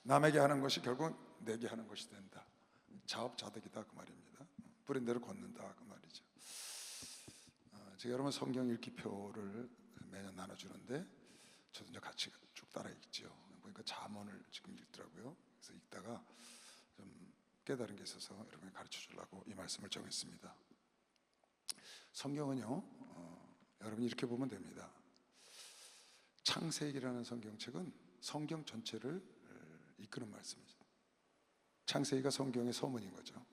남에게 하는 것이 결국 내게 하는 것이 된다. 자업자득이다 그 말입니다. 뿌린 대로 걷는다 그 말이죠. 제가 여러분 성경 읽기표를 매년 나눠주는데 저도 이제 같이 쭉 따라 읽죠. 보니까 잠언을 지금 읽더라고요. 그래서 읽다가 좀 깨달은 게 있어서 여러분이 가르쳐 주려고 이 말씀을 정했습니다. 성경은요, 여러분이 이렇게 보면 됩니다. 창세기라는 성경책은 성경 전체를 이끄는 말씀이죠. 창세기가 성경의 서문인 거죠.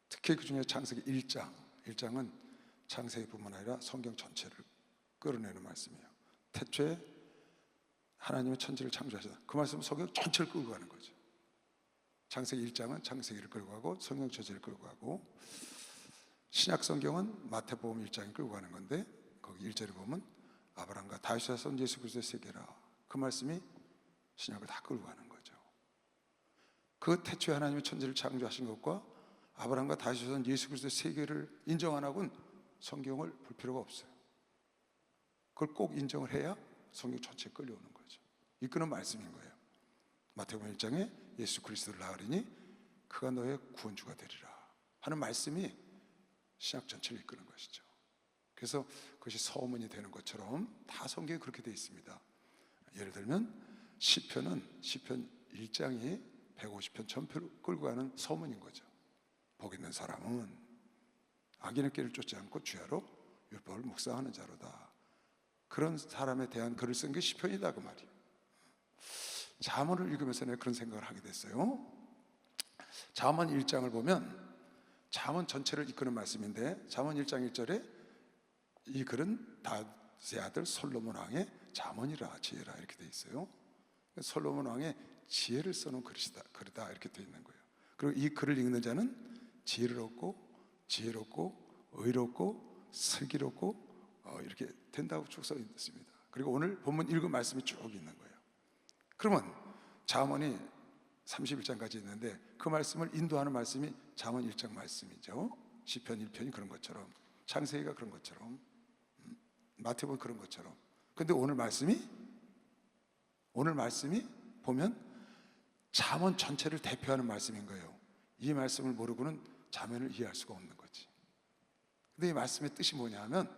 특히 그 중에 창세기 1장은 창세기뿐만 아니라 성경 전체를 끌어내는 말씀이에요. 태초에 하나님의 천지를 창조하셨다. 그 말씀은 성경 전체를 끌고 가는 거죠. 창세기 1장은 창세기를 끌고 가고 성경 전체를 끌고 가고, 신약 성경은 마태복음 1장이 끌고 가는 건데 거기 1절에 보면 아브라함과 다윗의 자손 예수 그리스도의 세계라, 그 말씀이 신약을 다 끌고 가는 거죠. 그 태초에 하나님의 천지를 창조하신 것과 아브라함과 다윗의 자손 예수 그리스도의 세계를 인정 안 하고는 성경을 볼 필요가 없어요. 그걸 꼭 인정을 해야 성경 전체에 끌려오는 거죠. 이끄는 말씀인 거예요. 마태복음 1장에 예수 그리스도를 낳으리니 그가 너의 구원주가 되리라 하는 말씀이 신약 전체를 이끄는 것이죠. 그래서 그것이 서문이 되는 것처럼 다 성경에 그렇게 되어 있습니다. 예를 들면 시편 1장이 150편 전표를 끌고 가는 서문인 거죠. 복 있는 사람은 악인의 길을 쫓지 않고 주야로 율법을 묵상하는 자로다. 그런 사람에 대한 글을 쓴 게 시편이다 그 말이에요. 잠언을 읽으면서 내가 그런 생각을 하게 됐어요. 잠언 1장을 보면 잠언 전체를 이끄는 말씀인데, 잠언 1장 1절에 이 글은 다윗의 아들 솔로몬 왕의 잠언이라 지혜라 이렇게 돼 있어요. 솔로몬 왕의 지혜를 써놓은 글이다 이렇게 돼 있는 거예요. 그리고 이 글을 읽는 자는 지혜를 얻고 의롭고 슬기롭고 이렇게 된다고 쭉 써 있습니다. 그리고 오늘 본문 읽은 말씀이 쭉 있는 거예요. 그러면 잠언이 31장까지 있는데 그 말씀을 인도하는 말씀이 잠언 1장 말씀이죠. 시편 1편이 그런 것처럼, 창세기가 그런 것처럼, 마태복음 그런 것처럼. 근데 오늘 말씀이 보면 잠언 전체를 대표하는 말씀인 거예요. 이 말씀을 모르고는 잠언을 이해할 수가 없는 거지. 근데 이 말씀의 뜻이 뭐냐 하면,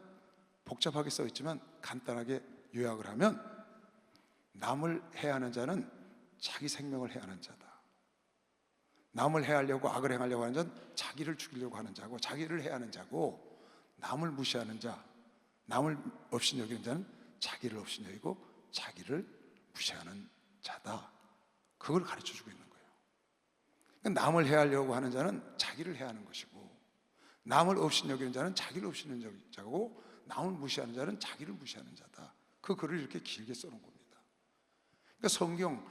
복잡하게 써 있지만 간단하게 요약을 하면, 남을 해하는 자는 자기 생명을 해하는 자다. 남을 해하려고 악을 행하려고 하는 자는 자기를 죽이려고 하는 자고, 자기를 해하는 자고, 남을 무시하는 자, 남을 없이 여기는 자는 자기를 없이 여기고 자기를 무시하는 자다. 그걸 가르쳐 주고 있는 거예요. 그러니까 남을 해하려고 하는 자는 자기를 해하는 것이고, 남을 없이 여기는 자는 자기를 없이 여기는 자고, 남을 무시하는 자는 자기를 무시하는 자다. 그 글을 이렇게 길게 써놓은 겁니다. 그러니까 성경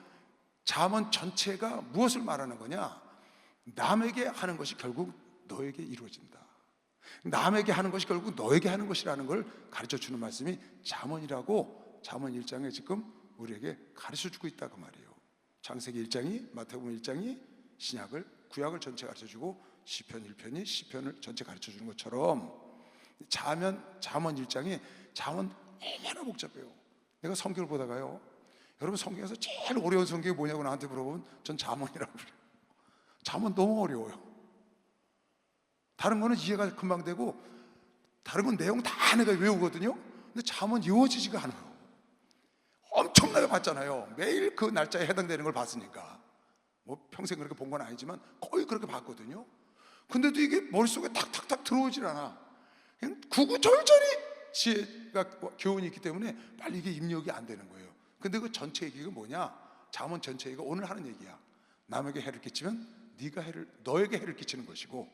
잠언 전체가 무엇을 말하는 거냐? 남에게 하는 것이 결국 너에게 이루어진다. 남에게 하는 것이 결국 너에게 하는 것이라는 걸 가르쳐 주는 말씀이 잠언이라고 잠언 1장에 지금 우리에게 가르쳐 주고 있다 그 말이에요. 창세기 1장이, 마태복음 1장이 구약을 전체 가르쳐 주고, 시편 1편이 시편을 전체 가르쳐 주는 것처럼 잠언 1장이 잠언 얼마나 복잡해요. 내가 성경을 보다가요, 여러분 성경에서 제일 어려운 성경이 뭐냐고 나한테 물어보면 전 잠언이라고 그래요. 잠언 너무 어려워요. 다른 거는 이해가 금방 되고, 다른 건 내용 다 내가 외우거든요. 근데 잠언 외워지지가 않아요. 엄청나게 봤잖아요. 매일 그 날짜에 해당되는 걸 봤으니까. 뭐 평생 그렇게 본 건 아니지만 거의 그렇게 봤거든요. 근데도 이게 머릿속에 탁탁탁 들어오질 않아. 그냥 구구절절히 지혜가 교훈이 있기 때문에 빨리 이게 입력이 안 되는 거예요. 근데 그 전체 얘기가 뭐냐? 잠언 전체 얘기가 오늘 하는 얘기야. 남에게 해를 끼치면 너에게 해를 끼치는 것이고,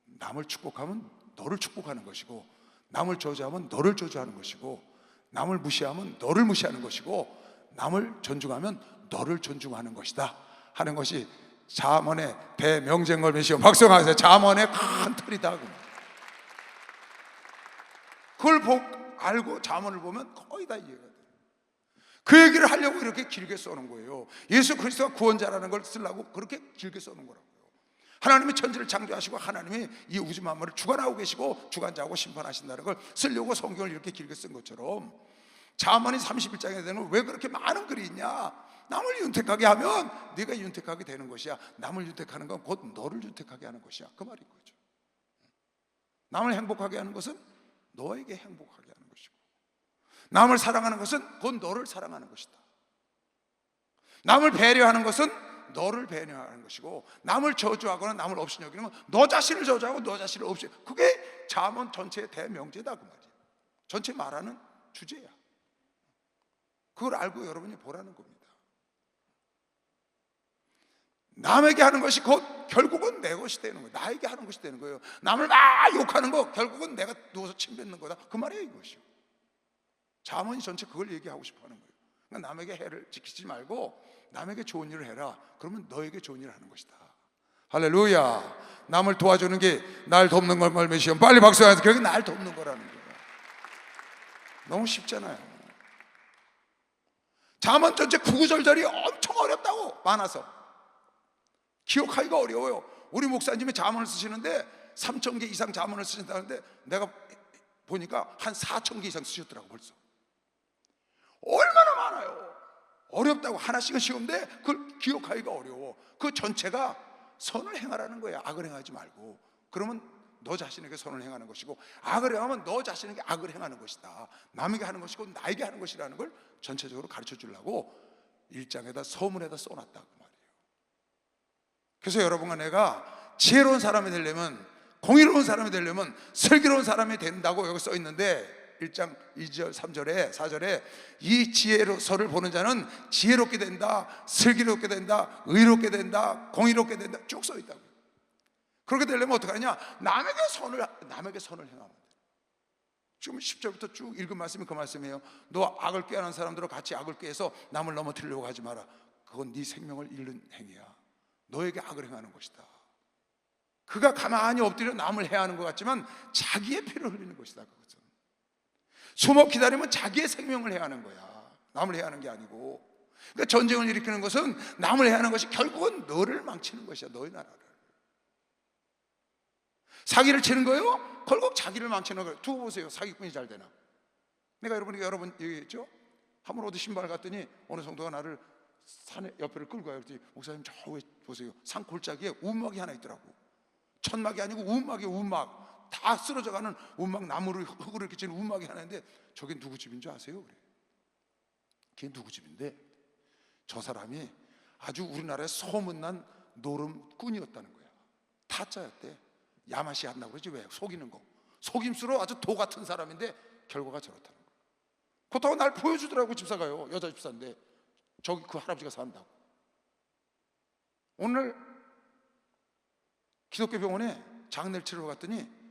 남을 축복하면 너를 축복하는 것이고, 남을 저주하면 너를 저주하는 것이고, 남을 무시하면 너를 무시하는 것이고, 남을 존중하면 너를 존중하는 것이다 하는 것이 잠언의 대명쟁걸음이시오. 박수하세요. 잠언의 큰 틀이다. 그걸 알고 잠언을 보면 거의 다 이해가 돼요. 그 얘기를 하려고 이렇게 길게 써놓은 거예요. 예수 그리스도가 구원자라는 걸 쓰려고 그렇게 길게 써놓은 거라고요. 하나님이 천지를 창조하시고 하나님이 이 우주 만물을 주관하고 계시고 주관자하고 심판하신다는 걸 쓰려고 성경을 이렇게 길게 쓴 것처럼, 잠언이 31장에 되면 왜 그렇게 많은 글이 있냐? 남을 윤택하게 하면 네가 윤택하게 되는 것이야. 남을 윤택하는 건 곧 너를 윤택하게 하는 것이야. 그 말인 거죠. 남을 행복하게 하는 것은 너에게 행복하게 하는 것이고, 남을 사랑하는 것은 곧 너를 사랑하는 것이다. 남을 배려하는 것은 너를 배려하는 것이고, 남을 저주하거나 남을 없이 여기는 건 너 자신을 저주하고 너 자신을 없이, 그게 잠언 전체의 대명제다 그 말이에요. 전체 말하는 주제야. 그걸 알고 여러분이 보라는 겁니다. 남에게 하는 것이 곧 결국은 내 것이 되는 거예요. 나에게 하는 것이 되는 거예요. 남을 막 욕하는 거 결국은 내가 누워서 침 뱉는 거다, 그 말이에요 이것이요. 잠언이 전체 그걸 얘기하고 싶어 하는 거예요. 그러니까 남에게 해를 지키지 말고 남에게 좋은 일을 해라. 그러면 너에게 좋은 일을 하는 것이다. 할렐루야. 남을 도와주는 게 날 돕는 걸 말미시면 빨리 박수해서 그게 날 돕는 거라는 거예요. 너무 쉽잖아요. 잠언 전체 구구절절이 엄청 어렵다고, 많아서 기억하기가 어려워요. 우리 목사님이 잠언을 쓰시는데 3,000개 이상 잠언을 쓰신다는데 내가 보니까 한 4,000개 이상 쓰셨더라고 벌써. 얼마나 많아요. 어렵다고. 하나씩은 쉬운데 그걸 기억하기가 어려워. 그 전체가 선을 행하라는 거야. 악을 행하지 말고. 그러면 너 자신에게 선을 행하는 것이고, 악을 행하면 너 자신에게 악을 행하는 것이다. 남에게 하는 것이고 나에게 하는 것이라는 걸 전체적으로 가르쳐 주려고 1장에다 서문에다 써놨다 그 말이에요. 그래서 여러분과 내가 지혜로운 사람이 되려면, 공의로운 사람이 되려면 슬기로운 사람이 된다고 여기 써 있는데, 1장 2절 3절에 4절에 이 지혜로서를 보는 자는 지혜롭게 된다, 슬기롭게 된다, 의롭게 된다, 공의롭게 된다 쭉 써 있다고요. 그렇게 되려면 어떻게 하냐? 남에게 선을 행하면 돼. 지금 10절부터 쭉 읽은 말씀이 그 말씀이에요. 너 악을 꾀하는 사람들과 같이 악을 꾀해서 남을 넘어뜨리려고 하지 마라. 그건 네 생명을 잃는 행위야. 너에게 악을 행하는 것이다. 그가 가만히 엎드려 남을 해하는 것 같지만 자기의 피를 흘리는 것이다. 그것은 숨어 기다리면 자기의 생명을 해하는 거야. 남을 해하는 게 아니고. 그러니까 전쟁을 일으키는 것은, 남을 해하는 것이 결국은 너를 망치는 것이야. 너의 나라를. 사기를 치는 거예요? 결국 자기를 망치는 거예요. 두고 보세요. 사기꾼이 잘 되나? 내가 여러분에게 여러 번 얘기했죠? 한번 어디 신발 갔더니 어느 성도가 나를 산에 옆에를 끌고 가요. 그랬더니 목사님 저 위에 보세요. 산 골짜기에 우막이 하나 있더라고. 천막이 아니고 우막이에요. 우막. 다 쓰러져가는 우막, 나무를 흙으로 이렇게 찌는 우막이 하나 있는데 저게 누구 집인 줄 아세요? 그래. 그게 누구 집인데 저 사람이 아주 우리나라에 소문난 노름꾼이었다는 거야. 타짜였대. 야마시 한다고 그러지. 왜? 속이는 거. 속임수로 아주 도 같은 사람인데 결과가 저렇다는 거야. 그렇다고 날 보여주더라고. 집사가요. 여자 집사인데 저기 그 할아버지가 산다고. 오늘 기독교 병원에 장례를 치러 갔더니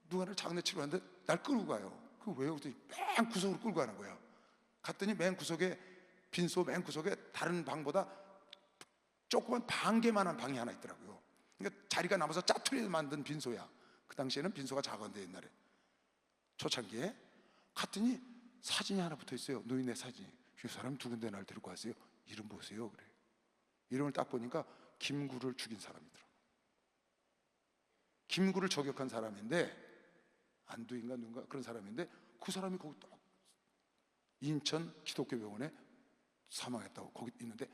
누가 날 장례 치러 갔는데 날 끌고 가요. 그 왜요? 그랬더니 맨 구석으로 끌고 가는 거야. 갔더니 맨 구석에, 빈소 맨 구석에 다른 방보다 조그만 반개만한 방이 하나 있더라고요. 그러니까 자리가 남아서 짜투리 만든 빈소야. 그 당시에는 빈소가 작은데 옛날에 초창기에 갔더니 사진이 하나 붙어 있어요. 노인네 사진이. 이 사람 누군데 날 데리고 왔어요? 이름 보세요. 그래. 이름을 딱 보니까 김구를 죽인 사람이더라고. 김구를 저격한 사람인데, 안두인가 누군가 그런 사람인데, 그 사람이 거기 딱 인천 기독교 병원에 사망했다고 거기 있는데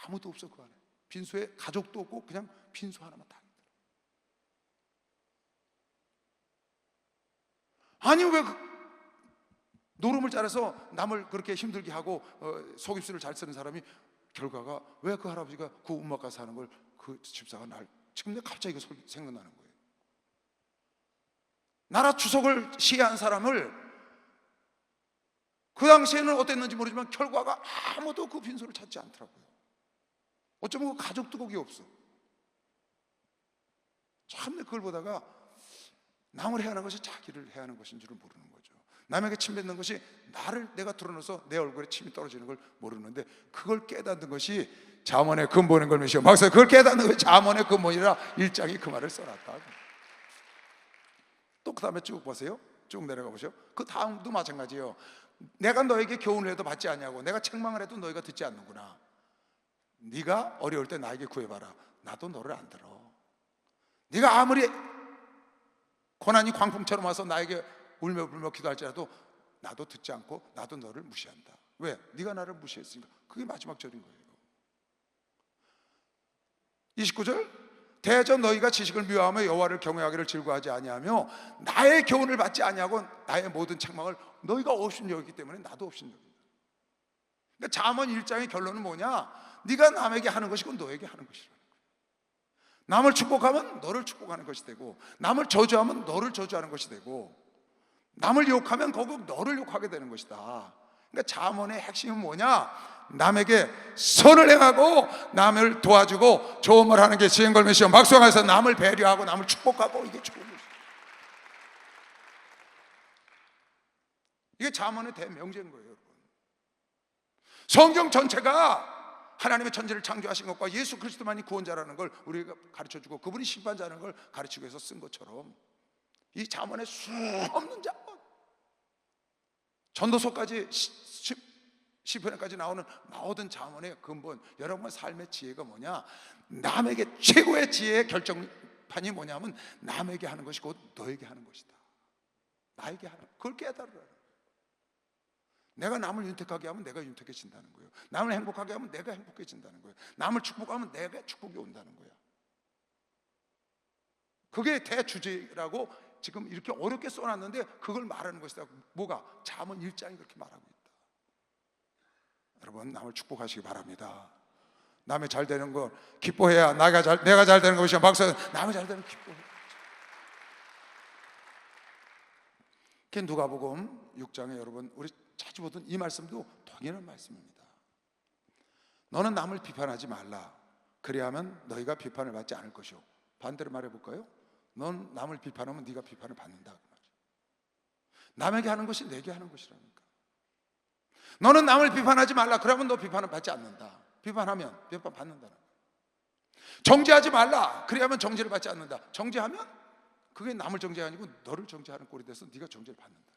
아무도 없어. 그 안에 빈소에 가족도 없고 그냥 빈소 하나만 딱 있더라. 아니 왜 노름을 잘해서 남을 그렇게 힘들게 하고 속임수를 잘 쓰는 사람이 결과가 왜 그 할아버지가 그 음악 가서 하는 걸 그 집사가 날 지금 내가 갑자기 이거 생각나는 거예요. 나라 주석을 시해한 사람을 그 당시에는 어땠는지 모르지만 결과가 아무도 그 빈소를 찾지 않더라고요. 어쩌면 그 가족도 거기 없어. 참 그걸 보다가 남을 해하는 것이 자기를 해하는 것인 줄을 모르는 거죠. 남에게 침 뱉는 것이 나를 내가 드러내서 내 얼굴에 침이 떨어지는 걸 모르는데, 그걸 깨닫는 것이 잠언의 근본인 걸 믿으시오. 박사, 그걸 깨닫는 것이 잠언의 근본이라 1장이 그 말을 써놨다. 또 그 다음에 쭉 보세요. 쭉 내려가 보세요. 그 다음도 마찬가지예요. 내가 너에게 교훈을 해도 받지 않냐고, 내가 책망을 해도 너희가 듣지 않는구나. 네가 어려울 때 나에게 구해봐라. 나도 너를 안 들어. 네가 아무리 고난이 광풍처럼 와서 나에게 울며 불며 기도할지라도 나도 듣지 않고 나도 너를 무시한다. 왜? 네가 나를 무시했으니까. 그게 마지막 절인 거예요. 29절, 대저 너희가 지식을 미워하며 여호와를 경외하기를 즐거워하지 아니하며 나의 교훈을 받지 아니하고 나의 모든 책망을 너희가 없인 여기기 때문에 나도 없인 여긴다. 그러니까 잠언 1장의 결론은 뭐냐? 네가 남에게 하는 것이고 너에게 하는 것이라. 남을 축복하면 너를 축복하는 것이 되고, 남을 저주하면 너를 저주하는 것이 되고, 남을 욕하면 결국 너를 욕하게 되는 것이다. 그러니까 잠언의 핵심은 뭐냐? 남에게 선을 행하고 남을 도와주고 좋은 말 하는 게 지행걸매시험 박수강에서 남을 배려하고 남을 축복하고, 이게 좋은 것이다. 이게 잠언의 대명제인 거예요, 여러분. 성경 전체가 하나님의 천지를 창조하신 것과 예수 그리스도만이 구원자라는 걸 우리가 가르쳐주고 그분이 심판자라는 걸 가르치기 위해서 쓴 것처럼, 이 잠언의 수없는 잠언, 전도서까지 시편에까지 나오는 모든 잠언의 근본, 여러분의 삶의 지혜가 뭐냐? 남에게 최고의 지혜의 결정판이 뭐냐면 남에게 하는 것이 곧 너에게 하는 것이다. 나에게 하는, 그걸 깨달으라. 내가 남을 윤택하게 하면 내가 윤택해진다는 거예요. 남을 행복하게 하면 내가 행복해진다는 거예요. 남을 축복하면 내가 축복이 온다는 거야. 그게 대주제라고 지금 이렇게 어렵게 써놨는데 그걸 말하는 것이다. 뭐가? 잠언 1장이 그렇게 말하고 있다. 여러분, 남을 축복하시기 바랍니다. 남의 잘 되는 거 기뻐해야 내가 잘 되는 것이야. 막상 남의 잘 되는 기뻐해. 그게 누가복음 6장에 여러분 우리 자주 보던 이 말씀도 동일한 말씀입니다. 너는 남을 비판하지 말라. 그리하면 너희가 비판을 받지 않을 것이요. 반대로 말해볼까요? 넌 남을 비판하면 네가 비판을 받는다. 남에게 하는 것이 내게 하는 것이라니까. 너는 남을 비판하지 말라. 그러면 너 비판을 받지 않는다. 비판하면 비판 받는다는 거야. 정죄하지 말라. 그리하면 정죄를 받지 않는다. 정죄하면 그게 남을 정죄가 아니고 너를 정죄하는 꼴이 돼서 네가 정죄를 받는다.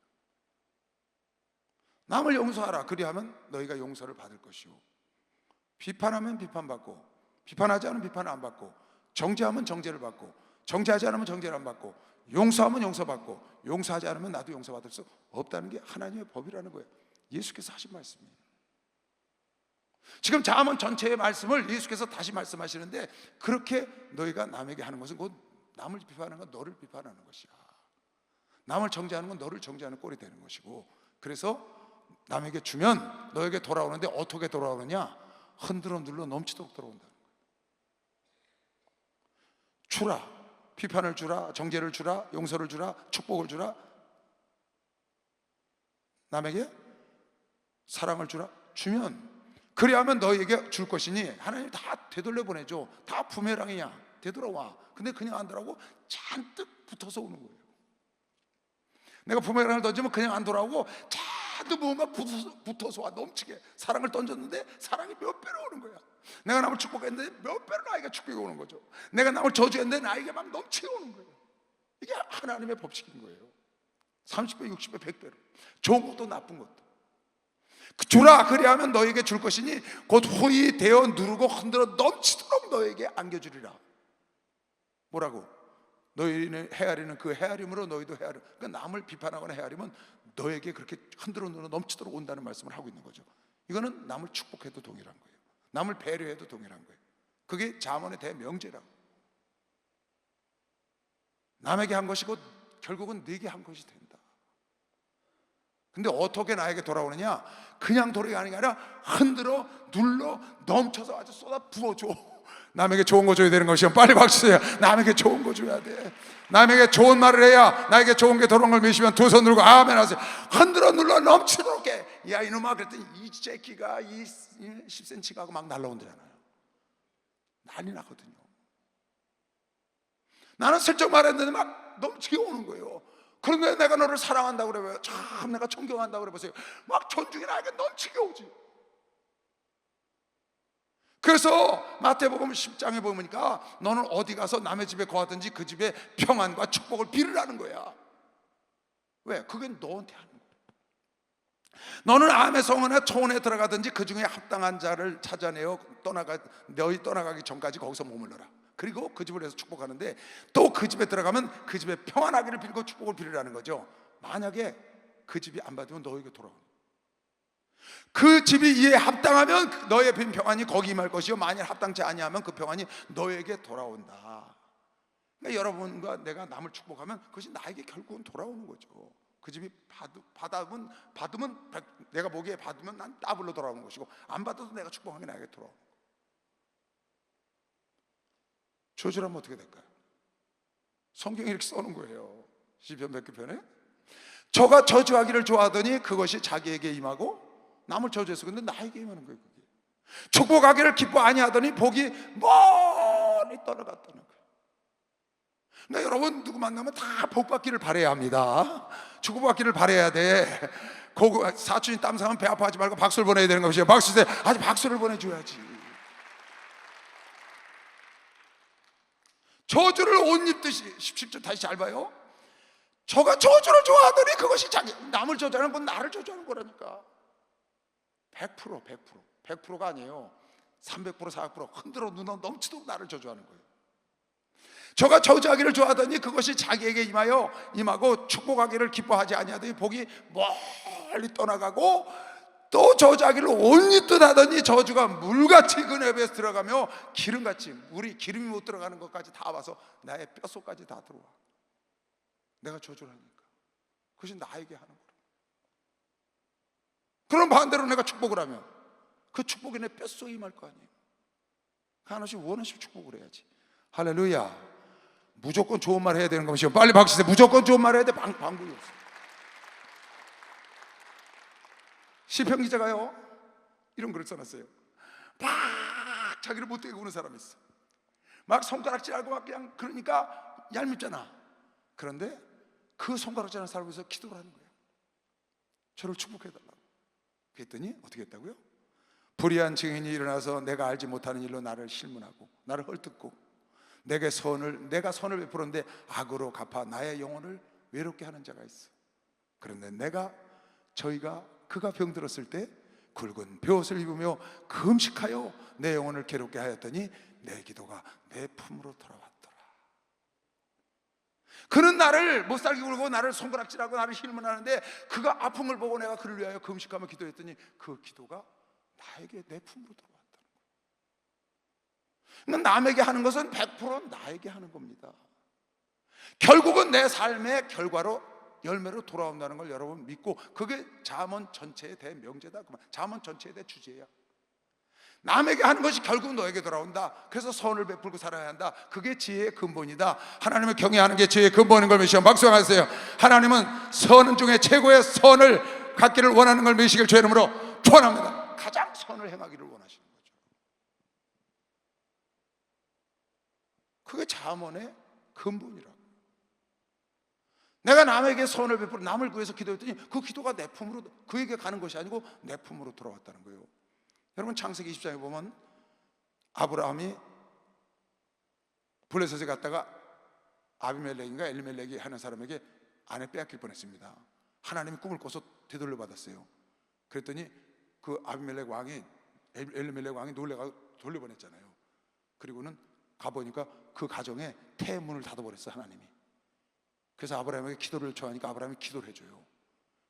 남을 용서하라. 그리하면 너희가 용서를 받을 것이요. 비판하면 비판받고, 비판하지 않으면 비판을 안 받고, 정죄하면 정죄를 받고, 정죄하지 않으면 정죄를 안 받고, 용서하면 용서받고, 용서하지 않으면 나도 용서받을 수 없다는 게 하나님의 법이라는 거예요. 예수께서 하신 말씀이에요. 지금 잠언 전체의 말씀을 예수께서 다시 말씀하시는데, 그렇게 너희가 남에게 하는 것은 곧 남을 비판하는 건 너를 비판하는 것이야. 남을 정죄하는 건 너를 정죄하는 꼴이 되는 것이고, 그래서 남에게 주면 너에게 돌아오는데 어떻게 돌아오느냐? 흔들어 눌러 넘치도록 돌아온다는 거예요. 주라. 비판을 주라. 정죄를 주라. 용서를 주라. 축복을 주라. 남에게 사랑을 주라. 주면, 그리하면 너에게 줄 것이니, 하나님 다 되돌려 보내줘. 다 부메랑이야. 되돌아와. 근데 그냥 안 돌아오고 잔뜩 붙어서 오는 거예요. 내가 부메랑을 던지면 그냥 안 돌아오고 잔뜩 뭔가 붙어서 와. 넘치게 사랑을 던졌는데 사랑이 몇 배로 오는 거야. 내가 남을 축복했는데 몇 배로 나에게 축복이 오는 거죠. 내가 남을 저주했는데 나에게 막 넘치게 오는 거예요. 이게 하나님의 법칙인 거예요. 30배, 60배, 100배로. 좋은 것도 나쁜 것도. 주라. 그리하면 너에게 줄 것이니 곧 호의 되어 누르고 흔들어 넘치도록 너에게 안겨주리라. 뭐라고? 너희는 헤아리는 그 헤아림으로 너희도 헤아려. 그러니까 남을 비판하거나 헤아리면 너에게 그렇게 흔들어 누르 넘치도록 온다는 말씀을 하고 있는 거죠. 이거는 남을 축복해도 동일한 거예요. 남을 배려해도 동일한 거예요. 그게 잠언의 대명제라고. 남에게 한 것이고 결국은 네게 한 것이 된다. 근데 어떻게 나에게 돌아오느냐? 그냥 돌아가는 게 아니라 흔들어 눌러 넘쳐서 아주 쏟아 부어줘. 남에게 좋은 거 줘야 되는 것이요. 빨리 박수세요. 남에게 좋은 거 줘야 돼. 남에게 좋은 말을 해야 나에게 좋은 게 돌아온 걸 믿으시면 두 손 들고 아멘 하세요. 흔들어 눌러 넘치도록 해. 야 이놈아, 그랬더니 이 새끼가 이 10cm 가고 막 날라온다잖아요. 난리 나거든요. 나는 슬쩍 말했는데 막 넘치게 오는 거예요. 그런데 내가 너를 사랑한다고 그래요. 참 내가 존경한다고 그래 보세요. 막 존중이 나에게 넘치게 오지. 그래서 마태복음 10장에 보니까 너는 어디 가서 남의 집에 거하든지 그 집에 평안과 축복을 빌으라는 거야. 왜? 그게 너한테 하는 거야. 너는 암의 성원에 초원에 들어가든지 그 중에 합당한 자를 찾아내어 너희 떠나가기 전까지 거기서 머물러라. 그리고 그 집을 해서 축복하는데 또 그 집에 들어가면 그 집에 평안하기를 빌고 축복을 빌으라는 거죠. 만약에 그 집이 안 받으면 너에게 돌아오는 거야. 그 집이 이에 합당하면 너의 빈 평안이 거기 임할 것이요 만일 합당치 아니하면 그 평안이 너에게 돌아온다. 그러니까 여러분과 내가 남을 축복하면 그것이 나에게 결국은 돌아오는 거죠. 그 집이 받으면 내가 보기에 받으면 난 더블로 돌아오는 것이고, 안 받아도 내가 축복한 게 나에게 돌아오는 거예요. 저주라면 어떻게 될까요? 성경이 이렇게 써놓은 거예요. 시편 100편에 저가 저주하기를 좋아하더니 그것이 자기에게 임하고, 남을 저주해서 근데 나에게 임하는 거예요. 그게 축복하기를 기뻐 아니하더니 복이 멀리 떠나갔다는 거예요. 그러니까 여러분, 누구 만나면 다 복받기를 바라야 합니다. 축복받기를 바라야 돼. 사촌이 땀 싸면 배 아파하지 말고 박수를 보내야 되는 것이에요. 박수 때 아주 박수를 보내줘야지. 저주를 옷 입듯이. 17절 다시 잘 봐요. 저가 저주를 좋아하더니 그것이 남을 저주하는 건 나를 저주하는 거라니까. 100%가 아니에요. 300% 400% 흔들어 눈 넘치도록 나를 저주하는 거예요. 저가 저주하기를 좋아하더니 그것이 자기에게 임하고 축복하기를 기뻐하지 아니하더니 복이 멀리 떠나가고, 또 저주하기를 온 입듯 하더니 저주가 물같이 그 내부에 들어가며 기름같이 기름이 못 들어가는 것까지 다 와서 나의 뼛속까지 다 들어와. 내가 저주를 하니까 그것이 나에게 하는 거예요. 그럼 반대로 내가 축복을 하면 그 축복이 내 뼛속에 임할 거 아니에요. 하나씩 원하시고 축복을 해야지. 할렐루야. 무조건 좋은 말 해야 되는 것이요. 빨리 박수세. 무조건 좋은 말 해야 돼. 방법이 없어. 시편 기자가요 이런 글을 써놨어요. 막 자기를 못되게 구는 사람이 있어. 막 손가락질하고 막 그냥, 그러니까 얄밉잖아. 그런데 그 손가락질하는 사람을 위해서 기도를 하는 거예요. 저를 축복해달라고. 그랬더니 어떻게 했다고요? 불의한 증인이 일어나서 내가 알지 못하는 일로 나를 실문하고 나를 헐뜯고 내가 선을 베풀었는데 악으로 갚아 나의 영혼을 외롭게 하는 자가 있어. 그런데 그가 병들었을 때 굵은 벼옷을 입으며 금식하여 내 영혼을 괴롭게 하였더니 내 기도가 내 품으로 돌아왔더라. 그는 나를 못살게 굴고 나를 손가락질하고 나를 힐문하는데, 그가 아픔을 보고 내가 그를 위하여 금식하며 기도했더니 그 기도가 나에게 내 품으로 돌아왔다는 거예요. 남에게 하는 것은 100% 나에게 하는 겁니다. 결국은 내 삶의 열매로 돌아온다는 걸 여러분 믿고, 그게 잠언 전체의 대명제다. 잠언 전체의 대주제야. 남에게 하는 것이 결국 너에게 돌아온다. 그래서 선을 베풀고 살아야 한다. 그게 지혜의 근본이다. 하나님을 경외하는 게 지혜의 근본인 걸 믿으시면 박수하세요. 하나님은 선 중에 최고의 선을 갖기를 원하는 걸 믿으시길 주의 이름으로 축원합니다. 가장 선을 행하기를 원하시는 거죠. 그게 잠언의 근본이라고. 내가 남에게 선을 베풀어 남을 구해서 기도했더니 그 기도가 내 품으로, 그에게 가는 것이 아니고 내 품으로 돌아왔다는 거예요. 여러분, 창세기 20장에 보면 아브라함이 블레셋에 갔다가 아비멜렉인가 엘리멜렉이 하는 사람에게 아내 빼앗길 뻔했습니다. 하나님이 꿈을 꿔서 되돌려 받았어요. 그랬더니 그 아비멜렉 왕이, 엘리멜렉 왕이 놀래가 돌려보냈잖아요. 그리고는 가보니까 그 가정에 태문을 닫아버렸어, 하나님이. 그래서 아브라함에게 기도를 요청하니까 아브라함이 기도를 해줘요.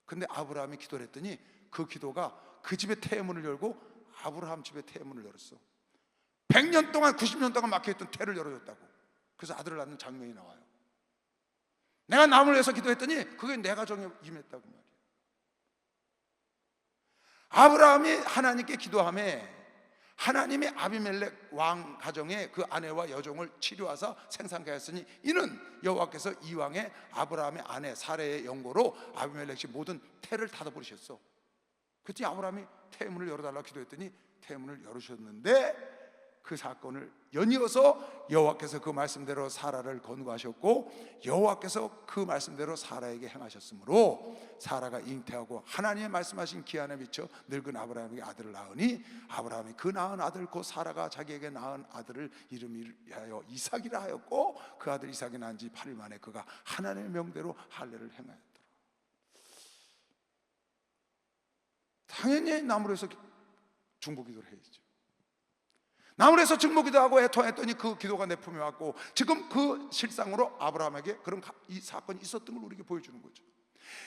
근데 아브라함이 기도를 했더니 그 기도가 그 집의 태문을 열고 아브라함 집의 태문을 열었어. 100년 동안 90년 동안 막혀있던 태를 열어줬다고. 그래서 아들을 낳는 장면이 나와요. 내가 남을 위해서 기도했더니 그게 내 가정에 임했다고 말이에요. 아브라함이 하나님께 기도하며 하나님이 아비멜렉 왕 가정에 그 아내와 여종을 치료하사 생산케 하였으니 이는 여호와께서 이 왕의 아브라함의 아내 사레의 영고로 아비멜렉이 모든 태를 닫아버리셨어. 그랬더니 아브라함이 태문을 열어달라고 기도했더니 태문을 열으셨는데, 그 사건을 연이어서 여호와께서 그 말씀대로 사라를 건거하셨고 여호와께서 그 말씀대로 사라에게 행하셨으므로 사라가 잉태하고 하나님의 말씀하신 기한에 미쳐 늙은 아브라함에게 아들을 낳으니 아브라함이 그 낳은 아들 곧 사라가 자기에게 낳은 아들을 이름하여 이삭이라 하였고 그 아들 이삭이 낳은 지 8일 만에 그가 하나님의 명대로 할례를 행하였더라. 당연히 남으로 해서 중보기도를 해야죠. 남으로 해서 중보기도하고 애통했더니 그 기도가 내 품에 왔고, 지금 그 실상으로 아브라함에게 그런 이 사건이 있었던 걸 우리에게 보여주는 거죠.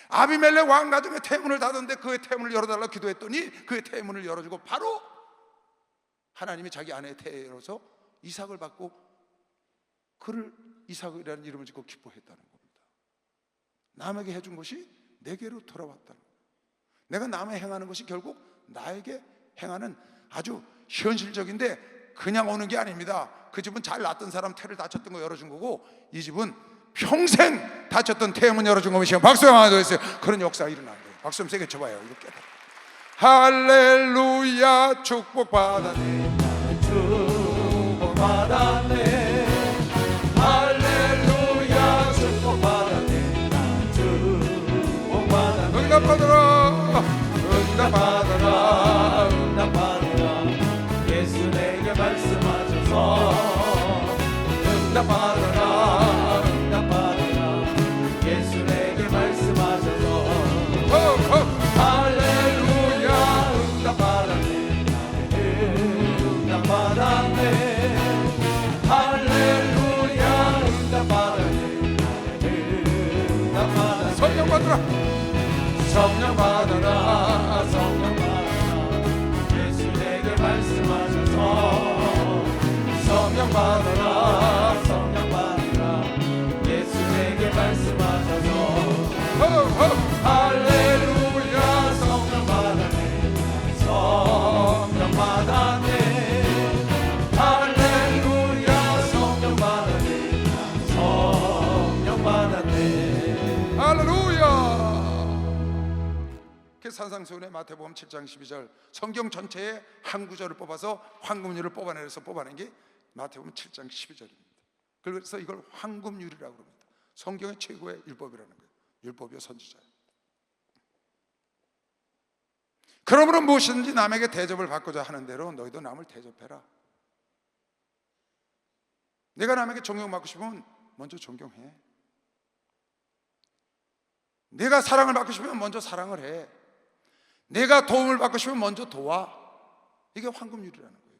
아비멜렉 왕 가정의 태문을 닫았는데 그의 태문을 열어달라고 기도했더니 그의 태문을 열어주고 바로 하나님이 자기 아내의 태에 열어서 이삭을 받고 그를 이삭이라는 이름을 짓고 기뻐했다는 겁니다. 남에게 해준 것이 내게로 돌아왔다는 겁니다. 내가 남에 행하는 것이 결국 나에게 행하는 아주 현실적인데 그냥 오는 게 아닙니다. 그 집은 잘 낳았던 사람 태를 다쳤던 거 열어준 거고, 이 집은 평생 다쳤던 태문 열어준 거면 박수 한번 더 했어요. 그런 역사가 일어난 거예요. 박수 좀 세게 쳐봐요. 이거 깨달아. 할렐루야. 축복받았네. 축복받았네. 할렐루야. 축복받았네. 축복받았네. 응답받아라. 응답받아라. 응답받아라. 예수 내게 말씀하셔서 응답받아라. 응답받아라. 예수 내게 말씀하셔서 할렐루야. 응답받았네. 응답받았네. 할렐루야. 응답받았네. 응답받았네. 성령 받으라. 성령 받아라. 성령 받아라. 예수 내게 말씀하셔서 성령 받아라. 성령 받아라. 예수 내게 말씀하셔서 할렐루야. 성령 받았네. 성령 받았네. 할렐루야. 성령 받았네. 성령 받았네. 할렐루야. 산상수훈의 마태복음 7장 12절 성경 전체에 한 구절을 뽑아서 황금률을 뽑아내서 뽑아낸 게 마태복음 7장 12절입니다. 그래서 이걸 황금률이라고 합니다. 성경의 최고의 율법이라는 거예요. 율법이요 선지자예요. 그러므로 무엇이든지 남에게 대접을 받고자 하는 대로 너희도 남을 대접해라. 내가 남에게 존경받고 싶으면 먼저 존경해. 내가 사랑을 받고 싶으면 먼저 사랑을 해. 내가 도움을 받고 싶으면 먼저 도와. 이게 황금률이라는 거예요.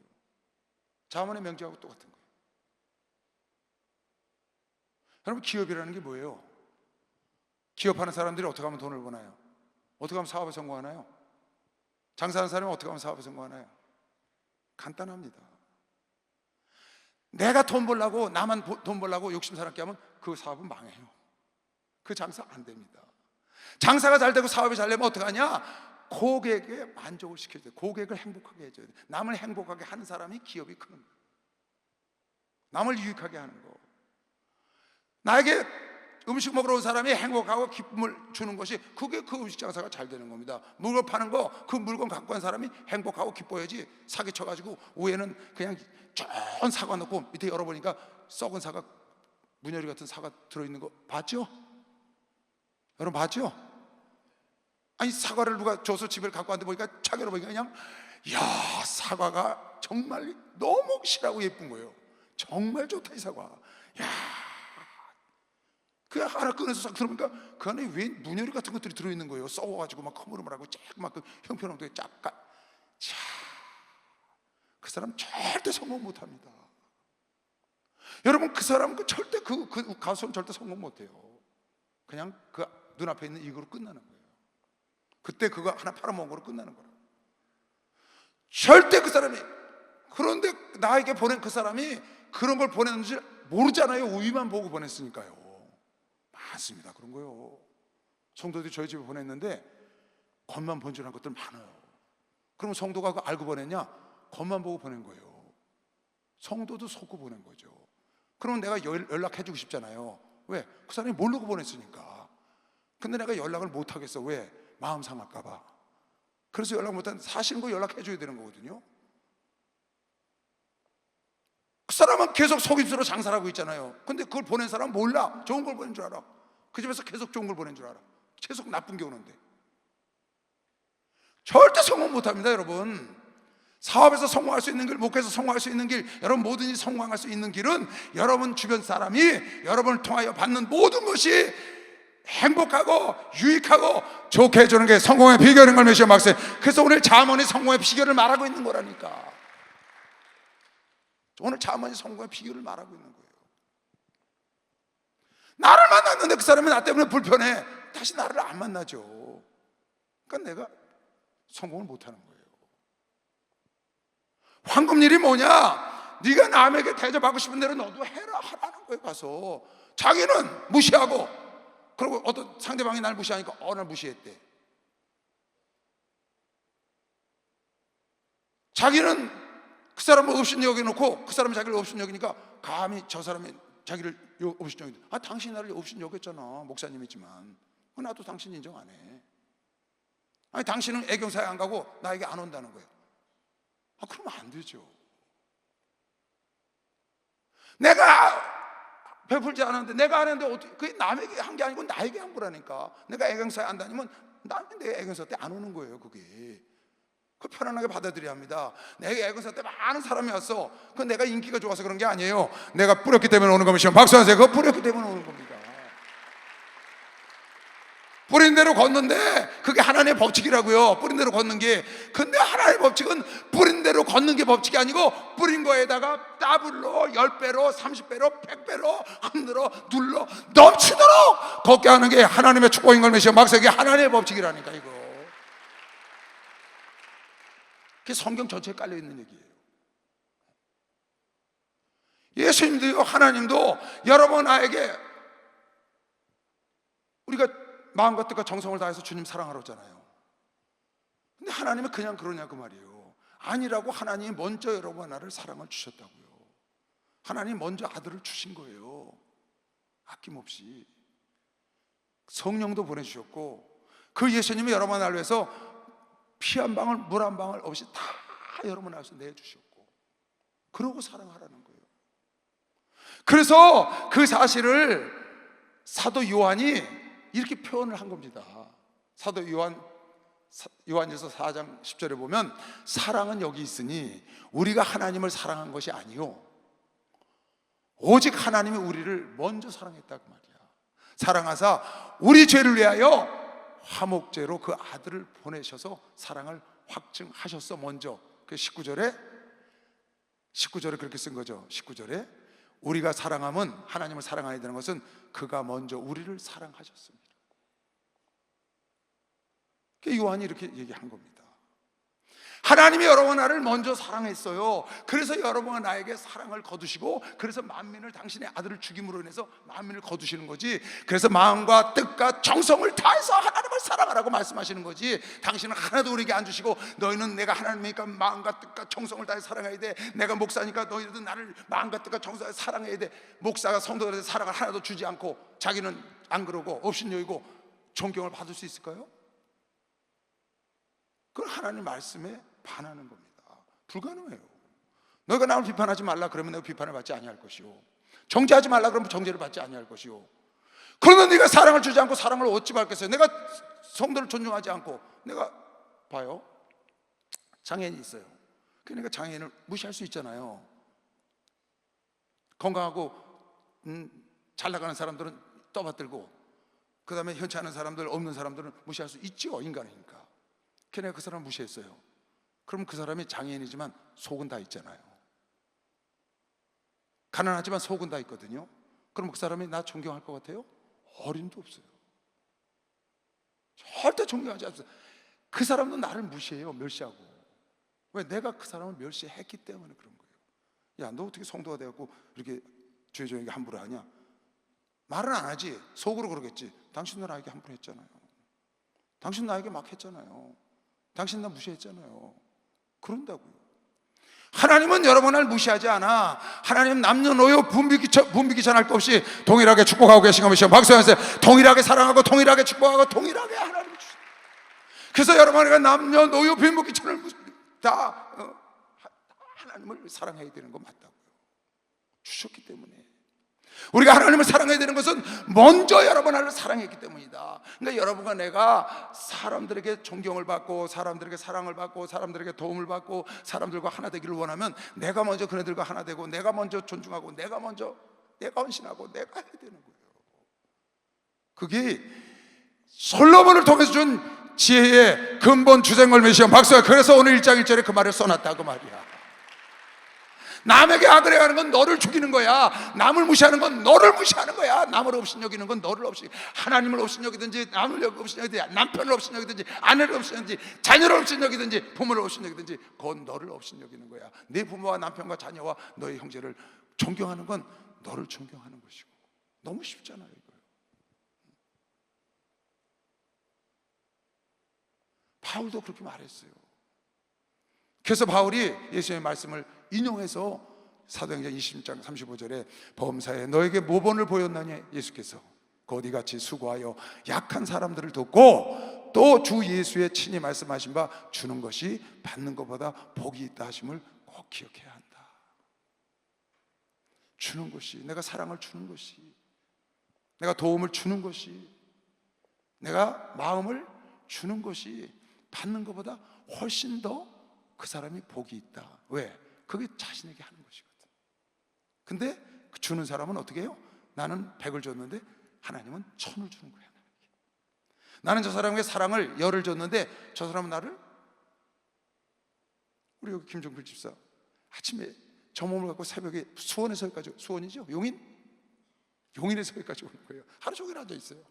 자문의 명제하고 똑같은 거예요. 여러분, 기업이라는 게 뭐예요? 기업하는 사람들이 어떻게 하면 돈을 버나요? 어떻게 하면 사업에 성공하나요? 장사하는 사람이 어떻게 하면 사업에 성공하나요? 간단합니다. 내가 돈 벌려고, 나만 돈 벌려고 욕심사납게 하면 그 사업은 망해요. 그 장사 안 됩니다. 장사가 잘 되고 사업이 잘 되면 어떻게 하냐? 고객에 만족을 시켜줘야 돼요. 고객을 행복하게 해줘야 돼요. 남을 행복하게 하는 사람이 기업이 크는 거예요. 남을 유익하게 하는 거. 나에게 음식 먹으러 온 사람이 행복하고 기쁨을 주는 것이, 그게 그 음식 장사가 잘 되는 겁니다. 물건 파는 거, 그 물건 갖고 온 사람이 행복하고 기뻐야지. 사기쳐가지고 위에는 그냥 좋은 사과 넣고 밑에 열어보니까 썩은 사과, 문열이 같은 사과 들어있는 거 봤죠? 여러분 봤죠? 아니, 사과를 누가 줘서 집에 갖고 왔는데 보니까 착 열어보니까 그냥, 이야, 사과가 정말 너무 실하고 예쁜 거예요. 정말 좋다 이 사과. 야, 그 하나 꺼내서 싹 들어보니까 그 안에 왜 문열이 같은 것들이 들어있는 거예요. 썩어가지고 막 허물허물하고 쫙막 그 형편없게 쫙. 자, 그 사람 절대 성공 못합니다. 여러분, 그 사람은 절대 그 가수는 절대 성공 못해요. 그냥 그 눈앞에 있는 이거로 끝나는 거예요. 그때 그거 하나 팔아먹은 거로 끝나는 거예요. 절대 그 사람이, 그런데 나에게 보낸 그 사람이 그런 걸 보냈는지 모르잖아요. 우위만 보고 보냈으니까요. 많습니다. 그런 거요. 성도들이 저희 집에 보냈는데 겉만 번지는 것들 많아요. 그러면 성도가 그거 알고 보냈냐? 겉만 보고 보낸 거예요. 성도도 속고 보낸 거죠. 그러면 내가 연락해주고 싶잖아요. 왜? 그 사람이 모르고 보냈으니까. 근데 내가 연락을 못 하겠어. 왜? 마음 상할까 봐. 그래서 연락 못하는, 사실은 거 연락해줘야 되는 거거든요. 그 사람은 계속 속임수로 장사를 하고 있잖아요. 근데 그걸 보낸 사람은 몰라. 좋은 걸 보낸 줄 알아. 그 집에서 계속 좋은 걸 보낸 줄 알아. 계속 나쁜 게 오는데. 절대 성공 못합니다, 여러분. 사업에서 성공할 수 있는 길, 목회에서 성공할 수 있는 길, 여러분 모든 일이 성공할 수 있는 길은 여러분 주변 사람이 여러분을 통하여 받는 모든 것이 행복하고 유익하고 좋게 해주는 게 성공의 비결인 걸 메시아 막세. 그래서 오늘 잠언이 성공의 비결을 말하고 있는 거라니까. 오늘 잠언이 성공의 비결을 말하고 있는 거예요. 나를 만났는데 그 사람이 나 때문에 불편해. 다시 나를 안 만나죠. 그러니까 내가 성공을 못하는 거예요. 황금률이 뭐냐? 네가 남에게 대접하고 싶은 대로 너도 해라, 하라는 거예요. 가서 자기는 무시하고, 그리고 어떤 상대방이 날 무시하니까 날 무시했대. 자기는 그 사람을 업신 여겨놓고 그 사람이 자기를 업신 여기니까 감히 저 사람이 자기를 업신 여기는데, 당신이 나를 업신 여겼잖아, 목사님이지만. 나도 당신 인정 안 해. 당신은 애경사에 안 가고 나에게 안 온다는 거예요. 그러면 안 되죠. 내가 베풀지 않았는데, 내가 안 했는데 어떻게, 그게 남에게 한 게 아니고 나에게 한 거라니까. 내가 애경사에 안 다니면 나는 내 애경사 때 안 오는 거예요. 그게 편안하게 받아들여야 합니다. 내가 애경사 때 많은 사람이 왔어. 그건 내가 인기가 좋아서 그런 게 아니에요. 내가 뿌렸기 때문에 오는 겁니다. 박수 하세요. 그거 뿌렸기 때문에 오는 겁니다. 뿌린 대로 걷는데 그게 하나님의 법칙이라고요. 뿌린 대로 걷는 게. 근데 하나님의 법칙은 뿌린 대로 걷는 게 법칙이 아니고, 뿌린 거에다가 더블로, 10배로, 30배로, 100배로 흔들어 눌러 넘치도록 걷게 하는 게 하나님의 축복인 걸 메시오. 막상 이게 하나님의 법칙이라니까. 이거 그게 성경 전체에 깔려 있는 얘기예요. 예수님도요, 하나님도 여러 번 나에게, 우리가 마음과 뜻과 정성을 다해서 주님 사랑하라잖아요. 근데 하나님은 그냥 그러냐 그 말이에요. 아니라고. 하나님이 먼저 여러분 나를 사랑을 주셨다고요. 하나님 먼저 아들을 주신 거예요. 아낌없이 성령도 보내주셨고, 그 예수님이 여러분 나를 위해서 피 한 방울 물 한 방울 없이 다 여러분 나를 위해서 내주셨고, 그러고 사랑하라는 거예요. 그래서 그 사실을 사도 요한이 이렇게 표현을 한 겁니다. 사도 요한일서 4장 10절에 보면, 사랑은 여기 있으니 우리가 하나님을 사랑한 것이 아니요 오직 하나님이 우리를 먼저 사랑했다고 말이야. 사랑하사 우리 죄를 위하여 화목제로 그 아들을 보내셔서 사랑을 확증하셨어. 먼저 그 19절에 그렇게 쓴 거죠. 19절에 우리가 사랑함은, 하나님을 사랑해야 되는 것은 그가 먼저 우리를 사랑하셨습니다. 요한이 이렇게 얘기한 겁니다. 하나님이 여러분 나를 먼저 사랑했어요. 그래서 여러분은 나에게 사랑을 거두시고, 그래서 만민을 당신의 아들을 죽임으로 인해서 만민을 거두시는 거지. 그래서 마음과 뜻과 정성을 다해서 하나님을 사랑하라고 말씀하시는 거지. 당신은 하나도 우리에게 안 주시고, 너희는 내가 하나님이니까 마음과 뜻과 정성을 다해서 사랑해야 돼. 내가 목사니까 너희도 나를 마음과 뜻과 정성을 사랑해야 돼. 목사가 성도들에게 사랑을 하나도 주지 않고 자기는 안 그러고 업신여기고 존경을 받을 수 있을까요? 그건 하나님 말씀에 반하는 겁니다. 불가능해요. 너희가 나를 비판하지 말라 그러면 내가 비판을 받지 아니할 것이요, 정죄하지 말라 그러면 정죄를 받지 아니할 것이요. 그러면 네가 사랑을 주지 않고 사랑을 어찌 받겠어요? 내가 성도를 존중하지 않고, 내가 봐요, 장애인이 있어요. 그러니까 장애인을 무시할 수 있잖아요. 건강하고 잘 나가는 사람들은 떠받들고, 그 다음에 현치 않은 사람들, 없는 사람들은 무시할 수 있죠. 인간이니까. 걔네가 그 사람을 무시했어요. 그럼 그 사람이 장애인이지만 속은 다 있잖아요. 가난하지만 속은 다 있거든요. 그럼 그 사람이 나 존경할 것 같아요? 어림도 없어요. 절대 존경하지 않습니다. 그 사람도 나를 무시해요. 멸시하고. 왜? 내가 그 사람을 멸시했기 때문에 그런 거예요. 야, 너 어떻게 성도가 되었고 이렇게 주의종에게 함부로 하냐? 말은 안 하지. 속으로 그러겠지. 당신도 나에게 함부로 했잖아요. 당신 나에게 막 했잖아요. 당신 나 무시했잖아요. 그런다고요. 하나님은 여러분을 무시하지 않아. 하나님 남녀노소 분비귀천할 것 없이 동일하게 축복하고 계신 것이죠. 박수하세요. 동일하게 사랑하고 동일하게 축복하고 동일하게 하나님을 주시다. 그래서 여러분이 남녀노소 분비귀천을 다 하나님을 사랑해야 되는 거 맞다고요. 주셨기 때문에. 우리가 하나님을 사랑해야 되는 것은 먼저 여러분을 사랑했기 때문이다. 그러니까 여러분과 내가 사람들에게 존경을 받고, 사람들에게 사랑을 받고, 사람들에게 도움을 받고, 사람들과 하나 되기를 원하면 내가 먼저 그네들과 하나 되고, 내가 먼저 존중하고, 내가 헌신하고, 내가 해야 되는 거예요. 그게 솔로몬을 통해서 준 지혜의 근본 주쟁을 메시온 박수야. 그래서 오늘 1장 1절에 그 말을 써놨다 그 말이야. 남에게 악을 행하는 건 너를 죽이는 거야. 남을 무시하는 건 너를 무시하는 거야. 남을 업신여기는 건 너를 하나님을 업신여기든지 남을 업신여기든지 남편을 업신여기든지 아내를 업신여기든지 자녀를 업신여기든지 부모를 업신여기든지 그건 너를 업신여기는 거야. 네 부모와 남편과 자녀와 너의 형제를 존경하는 건 너를 존경하는 것이고. 너무 쉽잖아요, 이거. 바울도 그렇게 말했어요. 그래서 바울이 예수님의 말씀을 인용해서 사도행전 20장 35절에 범사에 너에게 모본을 보였나니 예수께서 곧 이같이 수고하여 약한 사람들을 돕고 또 주 예수의 친히 말씀하신 바 주는 것이 받는 것보다 복이 있다 하심을 꼭 기억해야 한다. 주는 것이, 내가 사랑을 주는 것이, 내가 도움을 주는 것이, 내가 마음을 주는 것이 받는 것보다 훨씬 더 그 사람이 복이 있다. 왜? 그게 자신에게 하는 것이거든. 근데 주는 사람은 어떻게 해요? 나는 100을 줬는데 하나님은 1000을 주는 거야. 나는 저 사람에게 사랑을 10을 줬는데 저 사람은 나를, 우리 여기 김종필 집사 아침에 저 몸을 갖고 새벽에 수원에서 여기까지, 수원이죠? 용인에서 여기까지 오는 거예요. 하루 종일 앉아있어요.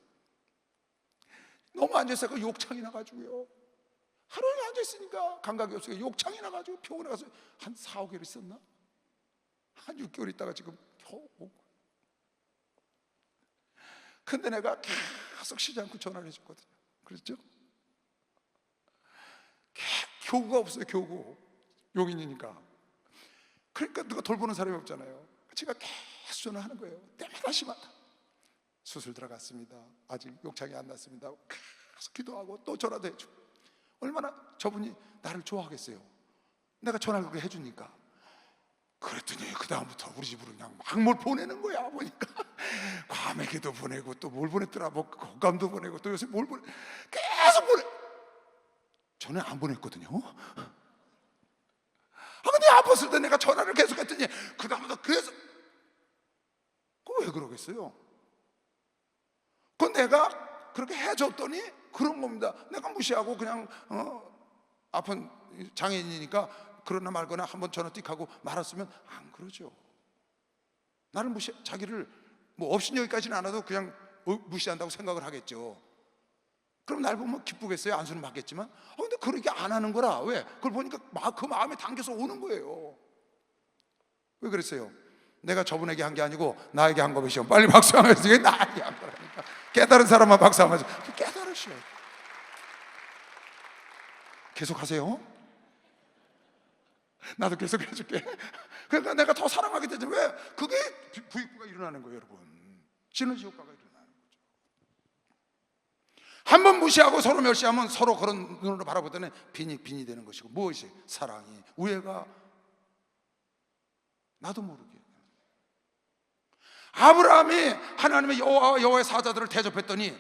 너무 앉아있어서 욕창이 나가지고요, 하루 종일 앉아있으니까 감각이 없어요. 욕창이 나가지고 병원에 가서 한 4, 5개월 있었나? 한 6개월 있다가 지금 겨우 오고. 근데 내가 계속 쉬지 않고 전화를 해줬거든요. 그랬죠? 교구가 없어요, 교구. 용인이니까. 그러니까 누가 돌보는 사람이 없잖아요. 제가 계속 전화하는 거예요. 때마다 심하다. 수술 들어갔습니다. 아직 욕창이 안 났습니다. 계속 기도하고 또 전화도 해주고. 얼마나 저분이 나를 좋아하겠어요. 내가 전화를 그렇게 해주니까. 그랬더니 그 다음부터 우리 집으로 그냥 막 뭘 보내는 거야. 보니까 과메기도 보내고 또 뭘 보냈더라, 뭐 곶감도 보내고 또 요새 뭘 계속 보내. 전에 안 보냈거든요. 근데 아팠을 때 내가 전화를 계속 했더니 그 다음부터 계속. 왜 그러겠어요? 그건 내가 그렇게 해줬더니 그런 겁니다. 내가 무시하고 그냥 아픈 장애인이니까 그러나 말거나 한번 전화 띡 하고 말았으면 안 그러죠. 나를 자기를 뭐 없인 여기까지는 안 와도 그냥 무시한다고 생각을 하겠죠. 그럼 날 보면 기쁘겠어요? 안수는 받겠지만. 근데 그렇게 안 하는 거라. 왜? 그걸 보니까 그 마음에 당겨서 오는 거예요. 왜 그랬어요? 내가 저분에게 한 게 아니고 나에게 한 것이요. 빨리 박수 한번 해주세요. 나에게 한 거라니까. 깨달은 사람만 박수 한번 해주세요. 깨달으시오. 계속 하세요. 나도 계속 해줄게. 그러니까 내가 더 사랑하게 되죠. 왜? 그게 부익부가 일어나는 거예요, 여러분. 시너지 효과가 일어나는 거죠. 한번 무시하고 서로 멸시하면 서로 그런 눈으로 바라보더니 빈이 되는 것이고, 무엇이? 사랑이, 우애가 나도 모르게. 아브라함이 하나님의 여호와의 사자들을 대접했더니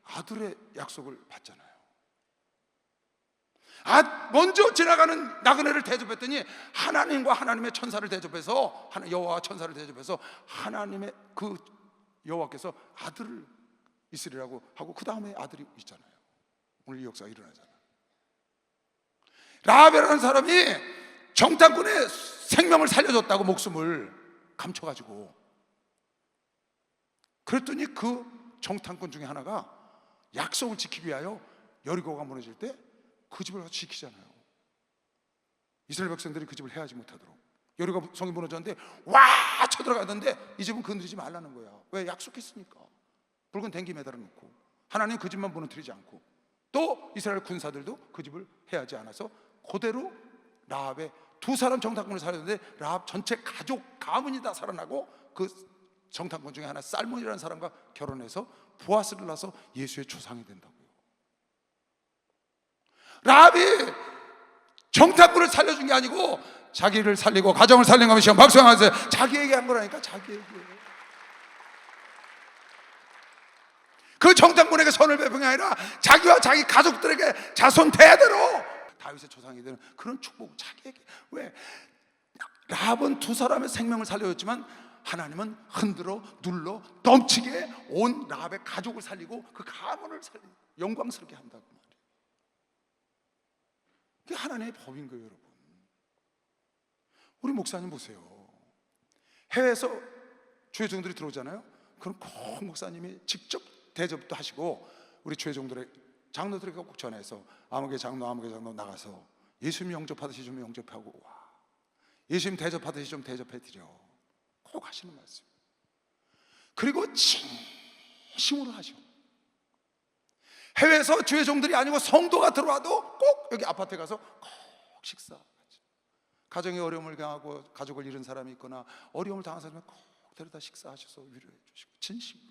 아들의 약속을 받잖아요. 먼저 지나가는 나그네를 대접했더니 하나님과 하나님의 천사를 대접해서, 여호와 천사를 대접해서 하나님의 그 여호와께서 아들을 있으리라고 하고 그 다음에 아들이 있잖아요. 오늘 이 역사가 일어나잖아요. 라합이라는 사람이 정탐꾼의 생명을 살려줬다고, 목숨을 감춰가지고. 그랬더니 그 정탐꾼 중에 하나가 약속을 지키기 위하여 여리고가 무너질 때 그 집을 가서 지키잖아요. 이스라엘 백성들이 그 집을 해하지 못하도록. 여리고 성이 무너졌는데 와 쳐들어가던데 이 집은 건드리지 말라는 거야. 왜? 약속했으니까. 붉은 댕기 매달아 놓고 하나님 그 집만 무너뜨리지 않고, 또 이스라엘 군사들도 그 집을 해하지 않아서 그대로 라합의 두 사람 정탐꾼을 살렸는데 라합 전체 가족 가문이 다 살아나고, 그 정탐꾼 중에 하나 살몬이라는 사람과 결혼해서 보아스를 낳아서 예수의 조상이 된다고요. 라합이 정탐꾼을 살려준 게 아니고 자기를 살리고 가정을 살린 것이 박수하면서 자기에게 한 거라니까. 자기에게. 그 정탐꾼에게 선을 베푼 게 아니라 자기와 자기 가족들에게 자손 대대로 다윗의 조상이 되는 그런 축복 자기에게. 왜? 라합은 두 사람의 생명을 살려줬지만 하나님은 흔들어 눌러 넘치게 온 라합의 가족을 살리고 그 가문을 살리고 영광스럽게 한다고 말이에요. 그게 하나님의 법인 거예요, 여러분. 우리 목사님 보세요. 해외에서 주의 종들이 들어오잖아요. 그럼 꼭 목사님이 직접 대접도 하시고 우리 주의 종들의 장로들에게 꼭 전해서 아무개 장로 나가서 예수님 영접하듯이 좀 영접하고 와, 예수님 대접하듯이 좀 대접해드려, 꼭 하시는 말씀. 그리고 진심으로 하셔. 해외에서 주의 종들이 아니고 성도가 들어와도 꼭 여기 아파트에 가서 꼭 식사. 가정에 어려움을 당하고 가족을 잃은 사람이 있거나 어려움을 당한 사람은 꼭 데려다 식사하셔서 위로해 주시고 진심으로.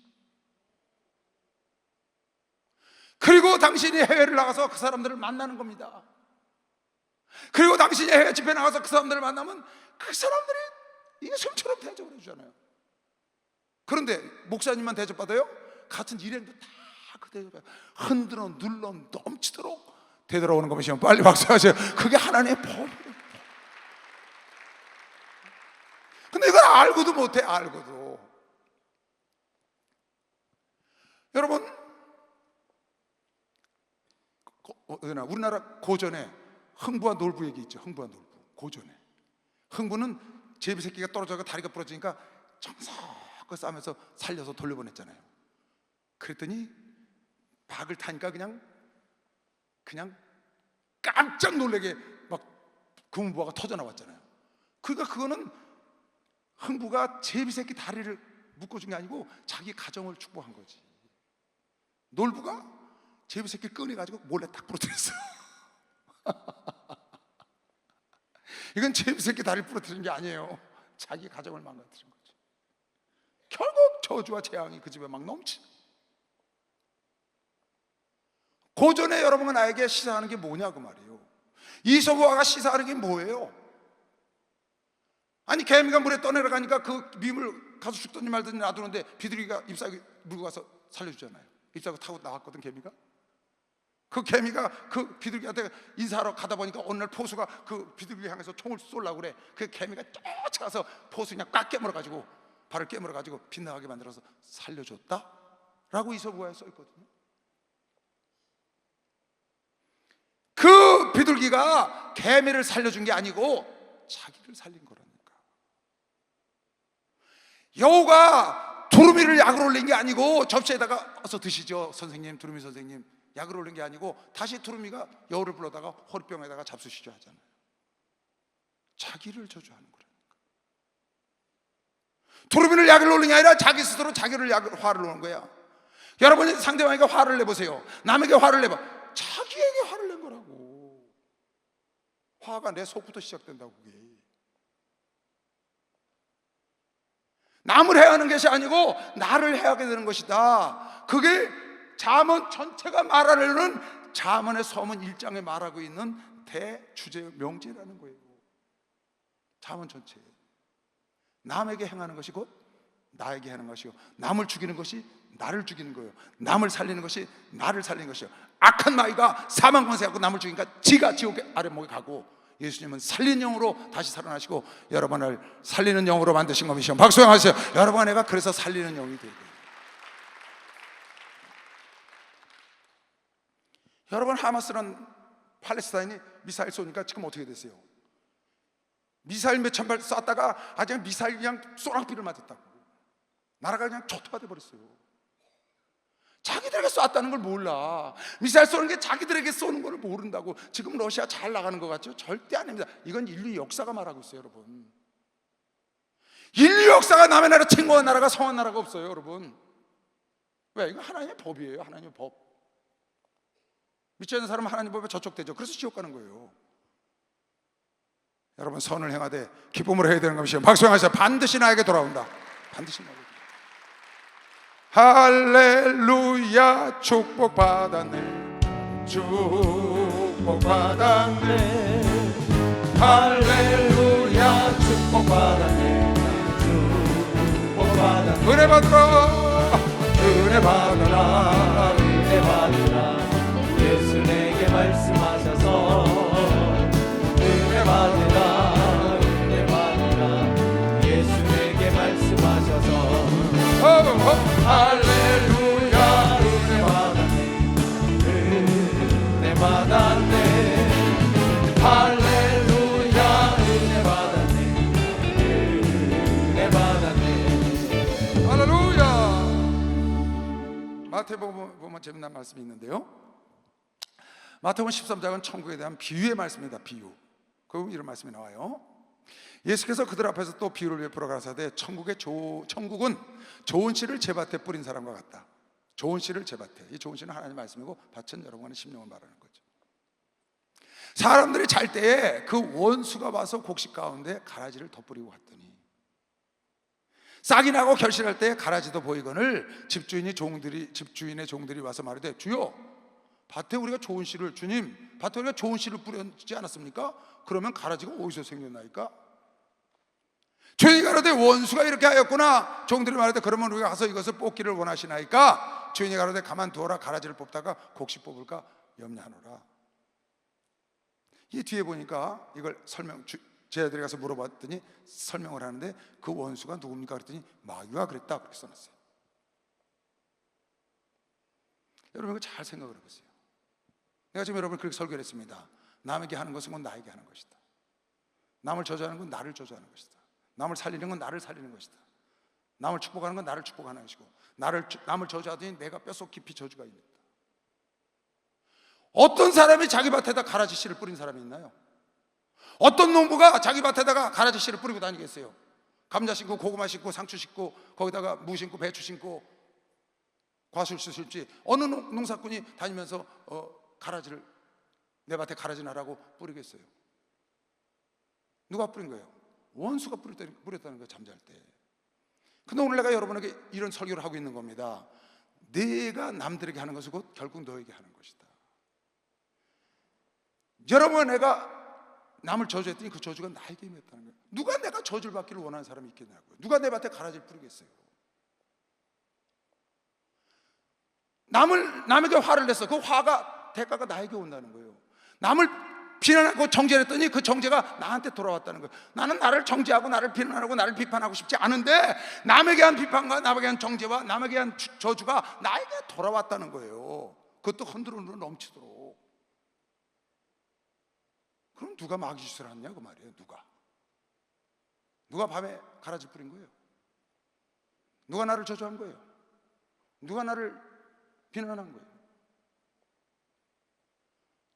그리고 당신이 해외를 나가서 그 사람들을 만나는 겁니다. 그리고 당신이 해외 집회 나가서 그 사람들을 만나면 그 사람들이 예수님처럼 대접을 해주잖아요. 그런데 목사님만 대접받아요? 같은 일행도 다 그 대접해요. 흔들어 눌러 넘치도록 되돌아오는 것이면 빨리 박수하세요. 그게 하나님의 법이에요. 근데 이걸 알고도 못해. 알고도. 여러분, 우리나라 고전에 흥부와 놀부 얘기 있죠. 흥부와 놀부. 고전에 흥부는 제비새끼가 떨어져서 다리가 부러지니까 정석을 싸면서 살려서 돌려보냈잖아요. 그랬더니 박을 타니까 그냥 깜짝 놀라게 막 금부화가 터져 나왔잖아요. 그러니까 그거는 흥부가 제비새끼 다리를 묶어준 게 아니고 자기 가정을 축복한 거지. 놀부가 제비새끼를 꺼내가지고 몰래 딱 부러뜨렸어요. 이건 제비새끼 다리를 부러뜨린 게 아니에요. 자기 가정을 망가뜨린 거죠. 결국 저주와 재앙이 그 집에 막 넘치. 고전에 여러분은 나에게 시사하는 게 뭐냐고 말이에요. 이소부화가 시사하는 게 뭐예요? 아니 개미가 물에 떠내려가니까 그 미물 가서 죽든지 말든지 놔두는데 비둘기가 잎사귀 물고 가서 살려주잖아요. 잎사귀 타고 나왔거든 개미가. 그 개미가 그 비둘기한테 인사하러 가다 보니까 어느 날 포수가 그 비둘기 향해서 총을 쏘려고 그래. 그 개미가 쫓아가서 포수 그냥 꽉 깨물어가지고 발을 깨물어가지고 빗나가게 만들어서 살려줬다 라고 이소부화에 써있거든요. 그 비둘기가 개미를 살려준 게 아니고 자기를 살린 거라니까. 여우가 두루미를 약으로 올린 게 아니고 접시에다가 어서 드시죠 선생님, 두루미 선생님, 약을 올린 게 아니고 다시 두루미가 여우를 불러다가 허리병에다가 잡수시죠 하잖아요. 자기를 저주하는 거라니까. 두루미를 약을 올린 게 아니라 자기 스스로 자기를 화를 내는 거야. 여러분이 상대방에게 화를 내보세요. 남에게 화를 내봐. 자기에게 화를 낸 거라고. 화가 내 속부터 시작된다고. 그게 남을 해하는 것이 아니고 나를 해하게 되는 것이다. 그게 잠언 전체가 말하는 잠언의 서문 1장에 말하고 있는 대주제 명제라는 거예요. 잠언 전체. 남에게 행하는 것이 곧 나에게 하는 것이요, 남을 죽이는 것이 나를 죽이는 거예요. 남을 살리는 것이 나를 살리는 것이요. 악한 마귀가 사망 권세하고 남을 죽이니까 지가 지옥 아랫목에 가고, 예수님은 살린 영으로 다시 살아나시고 여러분을 살리는 영으로 만드신 겁니다. 박수영하세요. 여러분, 내가 그래서 살리는 영이 되고. 여러분, 하마스는 팔레스타인이 미사일 쏘니까 지금 어떻게 됐어요? 미사일 몇천 발 쐈다가 아주 미사일 그냥 쏘랑비를 맞았다고. 나라가 그냥 초토화 돼버렸어요. 자기들에게 쐈다는 걸 몰라. 미사일 쏘는 게 자기들에게 쏘는 걸 모른다고. 지금 러시아 잘 나가는 것 같죠? 절대 아닙니다. 이건 인류 역사가 말하고 있어요, 여러분. 인류 역사가 남의 나라 친구한 나라가 성한 나라가 없어요, 여러분. 왜? 이거 하나님의 법이에요. 하나님의 법. 믿지 않는 사람은 하나님 법에 저촉되죠. 그래서 지옥 가는 거예요. 여러분, 선을 행하되 기쁨으로 해야 되는 것이요, 박수하셔서 반드시 나에게 돌아온다. 반드시 나에게. 할렐루야, 축복받았네, 축복받았네. 할렐루야, 축복받았네, 축복받았네. 은혜 받으라, 은혜 받으라, 은혜 받으라. 예수 내게 말씀하셔서 은혜 받으라, 은혜 받으라. 예수 내게 말씀하셔서 할렐루야, 은혜 받았네, 은혜 받았네. 할렐루야, 은혜 받았네, 마태복음 보면 재미난 말씀이 있는데요, 마태복음 13장은 천국에 대한 비유의 말씀입니다. 비유. 그 이런 말씀이 나와요. 예수께서 그들 앞에서 또 비유를 베풀어 가라사대 천국은 좋은 씨를 제 밭에 뿌린 사람과 같다. 좋은 씨를 제 밭에. 이 좋은 씨는 하나님 말씀이고 밭은 여러분의 심령을 말하는 거죠. 사람들이 잘 때에 그 원수가 와서 곡식 가운데 가라지를 덧뿌리고 갔더니 싹이 나고 결실할 때 가라지도 보이거늘 집주인의 종들이 와서 말하되 주여, 밭에 우리가 좋은 씨를, 주님 밭에 우리가 좋은 씨를 뿌렸지 않았습니까? 그러면 가라지가 어디서 생겼나이까? 주인이 가로되 원수가 이렇게 하였구나. 종들이 말하되 그러면 우리가 가서 이것을 뽑기를 원하시나이까? 주인이 가로되 가만두어라. 가라지를 뽑다가 곡식 뽑을까 염려하노라. 이 뒤에 보니까 이걸 제자들이 가서 물어봤더니 설명을 하는데 그 원수가 누굽니까? 그랬더니 마귀가 그랬다, 그렇게 써놨어요. 여러분 이거 잘 생각을 해보세요. 내가 지금 여러분을 그렇게 설교를 했습니다. 남에게 하는 것은 곧 나에게 하는 것이다. 남을 저주하는 건 나를 저주하는 것이다. 남을 살리는 건 나를 살리는 것이다. 남을 축복하는 건 나를 축복하는 것이고, 남을 저주하더니 내가 뼛속 깊이 저주가 있다. 어떤 사람이 자기 밭에다 가라지 씨를 뿌린 사람이 있나요? 어떤 농부가 자기 밭에다가 가라지 씨를 뿌리고 다니겠어요? 감자 심고 고구마 심고 상추 심고 거기다가 무 심고 배추 심고 과술수 심지 어느 농사꾼이 다니면서 가라지를 내 밭에 가라지 나라고 뿌리겠어요? 누가 뿌린 거예요? 원수가 뿌렸다는 거예요, 잠잘 때. 근데 오늘 내가 여러분에게 이런 설교를 하고 있는 겁니다. 내가 남들에게 하는 것은 곧 결국 너에게 하는 것이다. 여러분, 내가 남을 저주했더니 그 저주가 나에게 임했다는 거예요. 누가 내가 저주를 받기를 원하는 사람이 있겠냐고요. 누가 내 밭에 가라지를 뿌리겠어요? 남에게 화를 냈어. 그 화가 대가가 나에게 온다는 거예요. 남을 비난하고 정죄했더니 그 정죄가 나한테 돌아왔다는 거예요. 나는 나를 정죄하고 나를 비난하고 나를 비판하고 싶지 않은데 남에게 한 비판과 남에게 한 정죄와 남에게 한 저주가 나에게 돌아왔다는 거예요. 그것도 흔들흔들 넘치도록. 그럼 누가 마귀짓을 하느냐 그 말이에요. 누가 밤에 가라지 뿌린 거예요? 누가 나를 저주한 거예요? 누가 나를 비난한 거예요?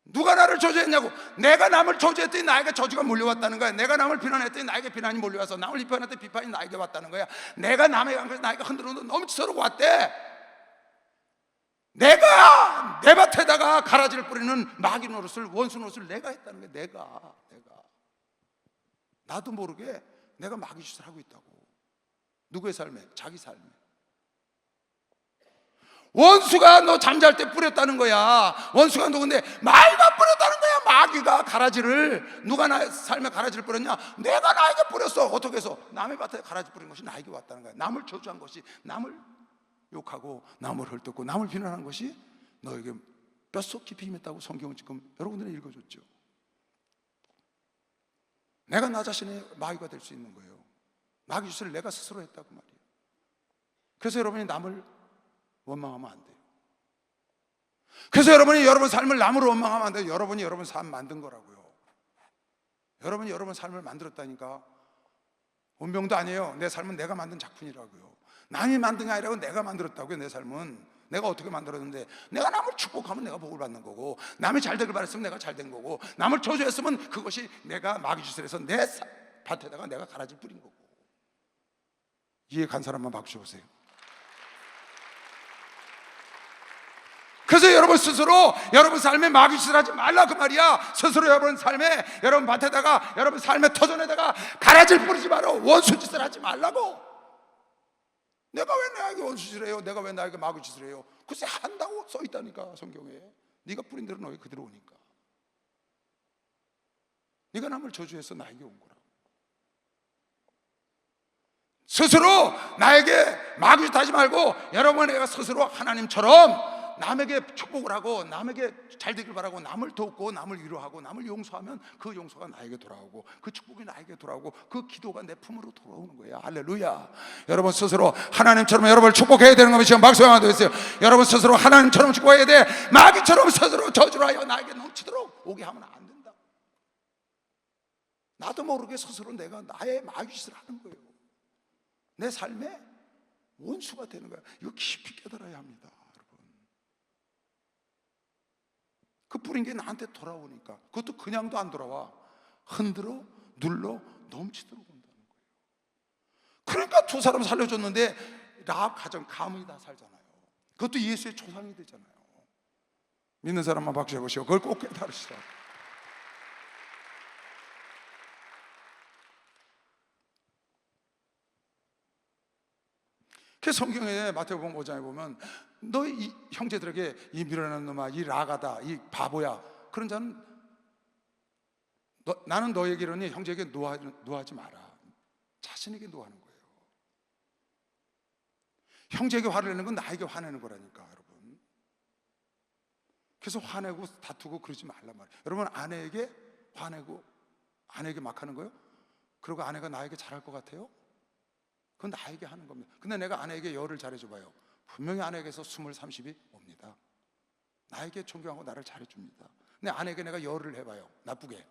누가 나를 저주했냐고. 내가 남을 저주했더니 나에게 저주가 몰려왔다는 거야. 내가 남을 비난했더니 나에게 비난이 몰려와서, 남을 비판했더니 비판이 나에게 왔다는 거야. 내가 남에게 한 것이 나에게 흔들어도 넘치도록 왔대. 내가 내 밭에다가 가라지를 뿌리는 마귀 노릇을, 원수 노릇을 내가 했다는 거야. 내가 나도 모르게 내가 마귀 짓을 하고 있다고. 누구의 삶에? 자기 삶에. 원수가 너 잠잘 때 뿌렸다는 거야. 원수가 누군데? 마귀가 뿌렸다는 거야. 마귀가 가라지를. 누가 나의 삶에 가라지를 뿌렸냐? 내가 나에게 뿌렸어. 어떻게 해서? 남의 밭에 가라지 뿌린 것이 나에게 왔다는 거야. 남을 저주한 것이, 남을 욕하고 남을 헐뜯고 남을 비난한 것이 너에게 뼛속 깊이 임했다고 성경은 지금 여러분들이 읽어줬죠. 내가 나 자신의 마귀가 될 수 있는 거예요. 마귀 짓을 내가 스스로 했다고 말이에요. 그래서 여러분이 남을 원망하면 안 돼요. 그래서 여러분이 여러분 삶을 남으로 원망하면 안 돼요. 여러분이 여러분 삶 만든 거라고요. 여러분이 여러분 삶을 만들었다니까. 운명도 아니에요. 내 삶은 내가 만든 작품이라고요. 남이 만든 게 아니라고 내가 만들었다고요. 내 삶은 내가 어떻게 만들었는데, 내가 남을 축복하면 내가 복을 받는 거고, 남이 잘 되길 바랬으면 내가 잘 된 거고, 남을 저주했으면 그것이 내가 마귀짓을 해서 내 밭에다가 내가 가라지 뿌린 거고. 이해 간 사람만 박수 보세요. 그래서 여러분 스스로 여러분 삶에 마귀짓을 하지 말라 그 말이야. 스스로 여러분 삶에, 여러분 밭에다가, 여러분 삶의 터전에다가 가라지를 뿌리지 마라. 원수짓을 하지 말라고. 내가 왜 나에게 원수짓을 해요? 내가 왜 나에게 마귀짓을 해요? 글쎄 한다고 써있다니까 성경에. 네가 뿌린 대로 너희 그대로 오니까. 네가 남을 저주해서 나에게 온 거라고. 스스로 나에게 마귀짓 하지 말고, 여러분 내가 스스로 하나님처럼 남에게 축복을 하고, 남에게 잘 되길 바라고, 남을 돕고, 남을 위로하고, 남을 용서하면 그 용서가 나에게 돌아오고, 그 축복이 나에게 돌아오고, 그 기도가 내 품으로 돌아오는 거예요. 할렐루야. 여러분 스스로 하나님처럼 여러분을 축복해야 되는 겁니다. 지금 박수 한번 더 했어요. 여러분 스스로 하나님처럼 축복해야 돼. 마귀처럼 스스로 저주를 하여 나에게 넘치도록 오게 하면 안 된다. 나도 모르게 스스로 내가 나의 마귀짓을 하는 거예요. 내 삶에 원수가 되는 거야. 이거 깊이 깨달아야 합니다. 여러분, 그 뿌린 게 나한테 돌아오니까 그것도 그냥도 안 돌아와. 흔들어 눌러 넘치도록 온다는 거예요. 그러니까 두 사람 살려줬는데 라합 가정 가문이 다 살잖아요. 그것도 예수의 조상이 되잖아요. 믿는 사람만 박수 해보시오. 그걸 꼭 깨달으시라. 그 성경에 마태복음 5장에 보면 너희 이 형제들에게 이 미련한 놈아, 이 라가다, 이 바보야, 그런 자는 나는 너에게 이러니 형제에게 노하지 마라. 자신에게 노하는 거예요. 형제에게 화를 내는 건 나에게 화내는 거라니까, 여러분. 그래서 화내고 다투고 그러지 말란 말이에요. 여러분, 아내에게 화내고 아내에게 막 하는 거예요? 그리고 아내가 나에게 잘할 것 같아요? 그건 나에게 하는 겁니다. 근데 내가 아내에게 열을 잘해줘 봐요. 분명히 아내에게서 20, 30이 옵니다. 나에게 존경하고 나를 잘해줍니다. 근데 아내에게 내가 열을 해봐요. 나쁘게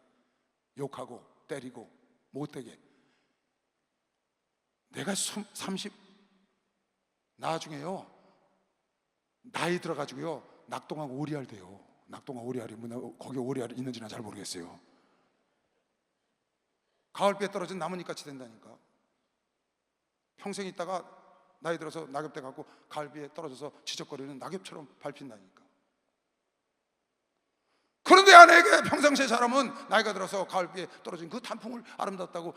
욕하고 때리고 못되게. 내가 30 나중에요, 나이 들어가지고요 낙동강 오리알 돼요. 낙동강 오리알이 거기 오리알이 있는지는 잘 모르겠어요. 가을비에 떨어진 나뭇잎같이 된다니까. 평생 있다가 나이 들어서 낙엽 돼 갖고 가을비에 떨어져서 지적거리는 낙엽처럼 밟힌다니까. 그런데 아내에게 평상시에 사람은 나이가 들어서 가을비에 떨어진 그 단풍을 아름답다고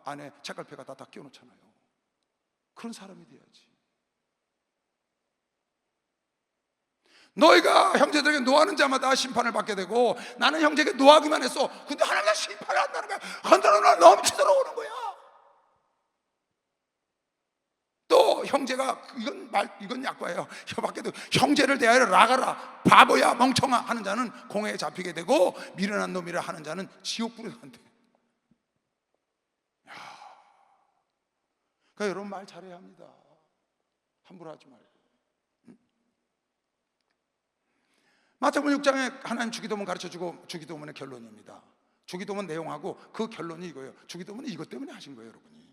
아내 책갈피가 다 끼워놓잖아요. 그런 사람이 돼야지. 너희가 형제들에게 노하는 자마다 심판을 받게 되고, 나는 형제에게 노하기만 했어. 근데 하나님은 심판을 한다는 거야. 흔들어 넘치도록 오는 거야. 또 형제가 이건 약과예요. 혀밖에도 형제를 대하여 라가라, 바보야, 멍청아 하는 자는 공회에 잡히게 되고, 미련한 놈이라 하는 자는 지옥불에 간대. 그러니까 여러분 말 잘해야 합니다. 함부로 하지 말고. 마태복음 6장에 하나님 주기도문 가르쳐주고, 주기도문의 결론입니다. 주기도문 내용하고 그 결론이 이거예요. 주기도문은 이것 때문에 하신 거예요. 여러분이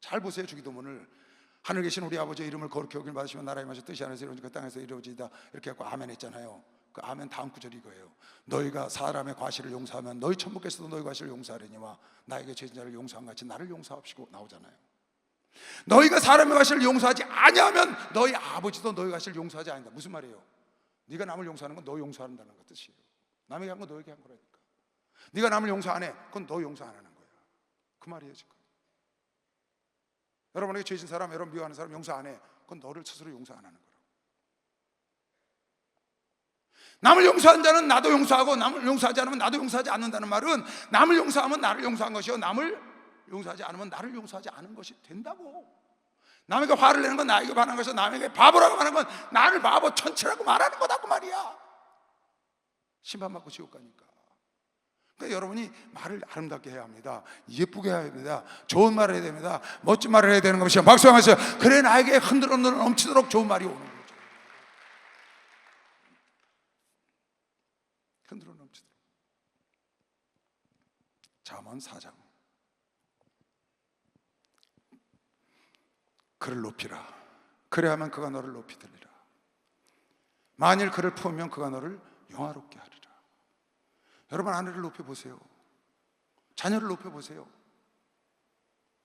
잘 보세요. 주기도문을 하늘 계신 우리 아버지의 이름을 거룩히 여김을 받으시면 나라의 임하시 뜻이 하늘에서 이루어진 그 땅에서 이루어지이다, 이렇게 하고 아멘 했잖아요. 그 아멘 다음 구절이 이거예요. 너희가 사람의 과실을 용서하면 너희 천부께서도 너희 과실을 용서하려니와 나에게 죄진 자를 용서한 같이 나를 용서하시고 나오잖아요. 너희가 사람의 과실을 용서하지 아니하면 너희 아버지도 너희 과실을 용서하지 않는다. 무슨 말이에요? 네가 남을 용서하는 건 너 용서한다는 것 뜻이에요. 남에게 한 건 너에게 한 거라니까. 네가 남을 용서 안 해, 그건 너 용서 안 하는 거야. 그 말이에요 지금. 여러분에게 죄진 사람, 여러분 미워하는 사람 용서 안 해, 그건 너를 스스로 용서 안 하는 거라고. 남을 용서한 자는 나도 용서하고, 남을 용서하지 않으면 나도 용서하지 않는다는 말은, 남을 용서하면 나를 용서한 것이요, 남을 용서하지 않으면 나를 용서하지 않은 것이 된다고. 남에게 화를 내는 건 나에게 반한 것이고, 남에게 바보라고 하는 건 나를 바보 천치라고 말하는 거다 그 말이야. 심판받고 지옥 가니까. 그러니까 여러분이 말을 아름답게 해야 합니다. 예쁘게 해야 됩니다. 좋은 말을 해야 됩니다. 멋진 말을 해야 되는 것이요. 박수하면서 그래 나에게 흔들어 넘치도록 좋은 말이 오는 거죠. 흔들어 넘치도록. 잠언 4장. 그를 높이라. 그래야만 그가 너를 높이 들리라. 만일 그를 품으면 그가 너를 영화롭게 하리라. 여러분 아내를 높여보세요. 자녀를 높여보세요.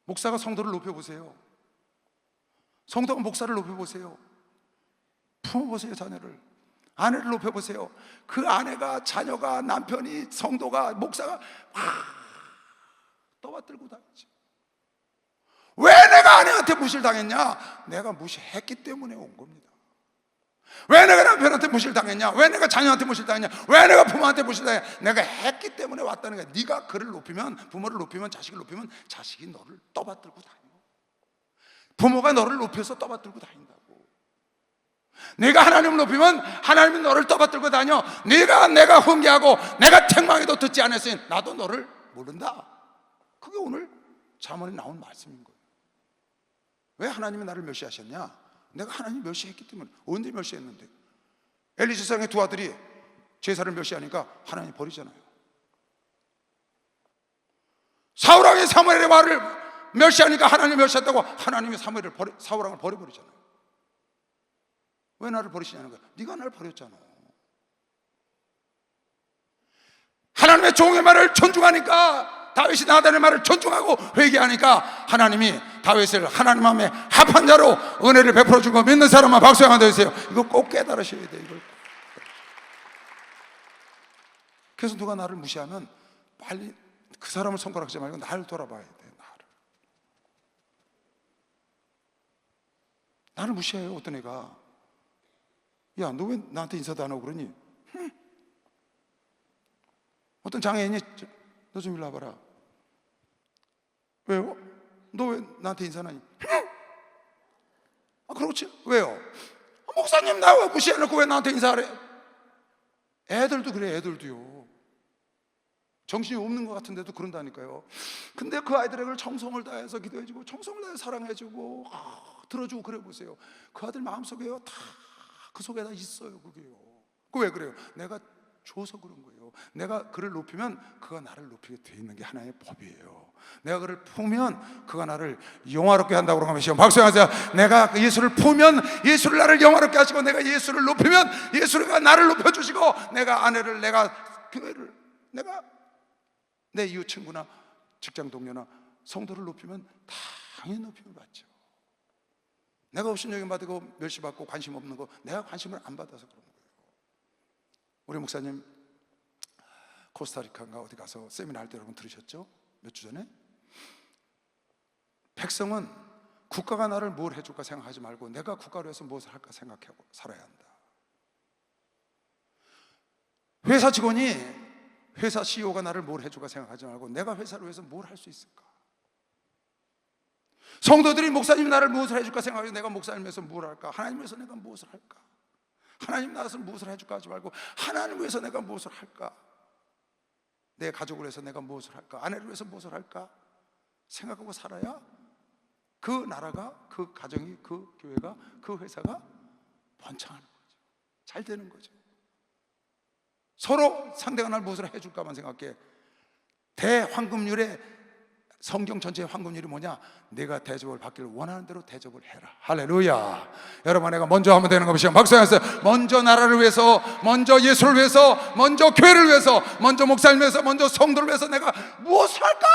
목사가 성도를 높여보세요. 성도가 목사를 높여보세요. 품어보세요. 자녀를, 아내를 높여보세요. 그 아내가, 자녀가, 남편이, 성도가, 목사가 떠받들고 다니죠. 왜 내가 아내한테 무실당했냐? 내가 무시했기 때문에 온 겁니다. 왜 내가 남편한테 무실당했냐? 왜 내가 자녀한테 무실당했냐? 왜 내가 부모한테 무실당했냐? 내가 했기 때문에 왔다는 거야. 네가 그를 높이면, 부모를 높이면, 자식을 높이면 자식이 너를 떠받들고 다녀. 부모가 너를 높여서 떠받들고 다닌다고. 내가 하나님을 높이면 하나님이 너를 떠받들고 다녀. 내가 훈계하고 내가 책망해도 듣지 않았으니 나도 너를 모른다. 그게 오늘 잠언에 나온 말씀인 거예요. 왜 하나님이 나를 멸시하셨냐? 내가 하나님 멸시했기 때문에. 언제 멸시했는데? 엘리 제사장의 두 아들이 제사를 멸시하니까 하나님 버리잖아요. 사울왕이 사무엘의 말을 멸시하니까 하나님 멸시했다고 하나님이 사울왕을 버려버리잖아요. 왜 나를 버리시냐는 거야. 네가 나를 버렸잖아. 하나님의 종의 말을 존중하니까, 다윗이 나단의 말을 존중하고 회개하니까 하나님이 다윗을 하나님 마음에 합한 자로 은혜를 베풀어 준 거 믿는 사람만 박수 한번 해주세요. 이거 꼭 깨달으셔야 돼요. 이걸. 그래서 누가 나를 무시하면 빨리 그 사람을 손가락질 말고 나를 돌아봐야 돼. 나를 무시해요. 어떤 애가, 야, 너 왜 나한테 인사도 안 하고 그러니? 어떤 장애인이, 너 좀 일로 와봐라. 왜요? 너 왜 나한테 인사 안 하니? 아, 그렇지. 왜요? 목사님, 나 왜 무시해놓고 왜 나한테 인사하래? 애들도 그래. 애들도요. 정신이 없는 것 같은데도 그런다니까요. 근데 그 아이들에게 정성을 다해서 기도해주고 정성을 다해서 사랑해주고 들어주고 그래 보세요. 그 아들 마음속에요, 다 그 속에 다 있어요. 그게요. 그 왜 그래요? 내가 줘서 그런 거예요. 내가 그를 높이면 그가 나를 높이게 돼 있는 게 하나의 법이에요. 내가 그를 품으면 그가 나를 영화롭게 한다고 그런 것이요. 박수 하세요. 내가 예수를 품으면 예수를 나를 영화롭게 하시고, 내가 예수를 높이면 예수가 나를 높여주시고, 내가 아내를, 내가 교회를, 내가 내 이웃 친구나 직장 동료나 성도를 높이면 당연히 높임을 받죠. 내가 없인 여기 받고 멸시받고 관심 없는 거, 내가 관심을 안 받아서 그런 거예요. 우리 목사님 코스타리카인가 어디 가서 세미나 할 때 여러분 들으셨죠? 몇 주 전에 백성은 국가가 나를 뭘 해줄까 생각하지 말고 내가 국가를 위해서 무엇을 할까 생각하고 살아야 한다. 회사 직원이 회사 CEO가 나를 뭘 해줄까 생각하지 말고 내가 회사를 위해서 뭘 할 수 있을까. 성도들이 목사님이 나를 무엇을 해줄까 생각하고 내가 목사님 위해서 뭘 할까. 하나님 위해서 내가 무엇을 할까. 하나님 나라에서 무엇을 해줄까 하지 말고 하나님 위해서 내가 무엇을 할까. 내 가족을 위해서 내가 무엇을 할까. 아내를 위해서 무엇을 할까 생각하고 살아야 그 나라가, 그 가정이, 그 교회가, 그 회사가 번창하는 거죠. 잘 되는 거죠. 서로 상대가 날 무엇을 해줄까만 생각해. 대황금률의 성경 전체의 황금률이 뭐냐? 내가 대접을 받기를 원하는 대로 대접을 해라. 할렐루야. 여러분, 내가 먼저 하면 되는 것이요. 박수하세요. 먼저 나라를 위해서, 먼저 예수를 위해서, 먼저 교회를 위해서, 먼저 목사님을 위해서, 먼저 성도를 위해서 내가 무엇을 할까?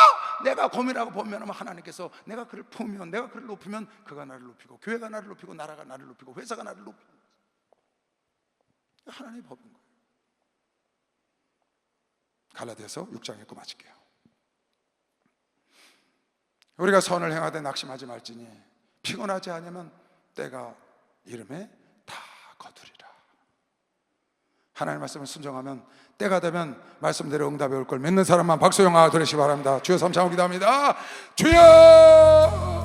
내가 고민하고 보면 하나님께서 내가 그를 품으면, 내가 그를 높이면 그가 나를 높이고, 교회가 나를 높이고, 나라가 나를 높이고, 회사가 나를 높이고. 하나님의 법인 거예요. 갈라디아서 6장 읽고 마칠게요. 우리가 선을 행하되 낙심하지 말지니 피곤하지 않으면 때가 이름에 다 거두리라. 하나님의 말씀을 순종하면 때가 되면 말씀대로 응답이 올 걸 믿는 사람만 박수 영화 들으시기 바랍니다. 주여 삼창을 기도합니다. 주여!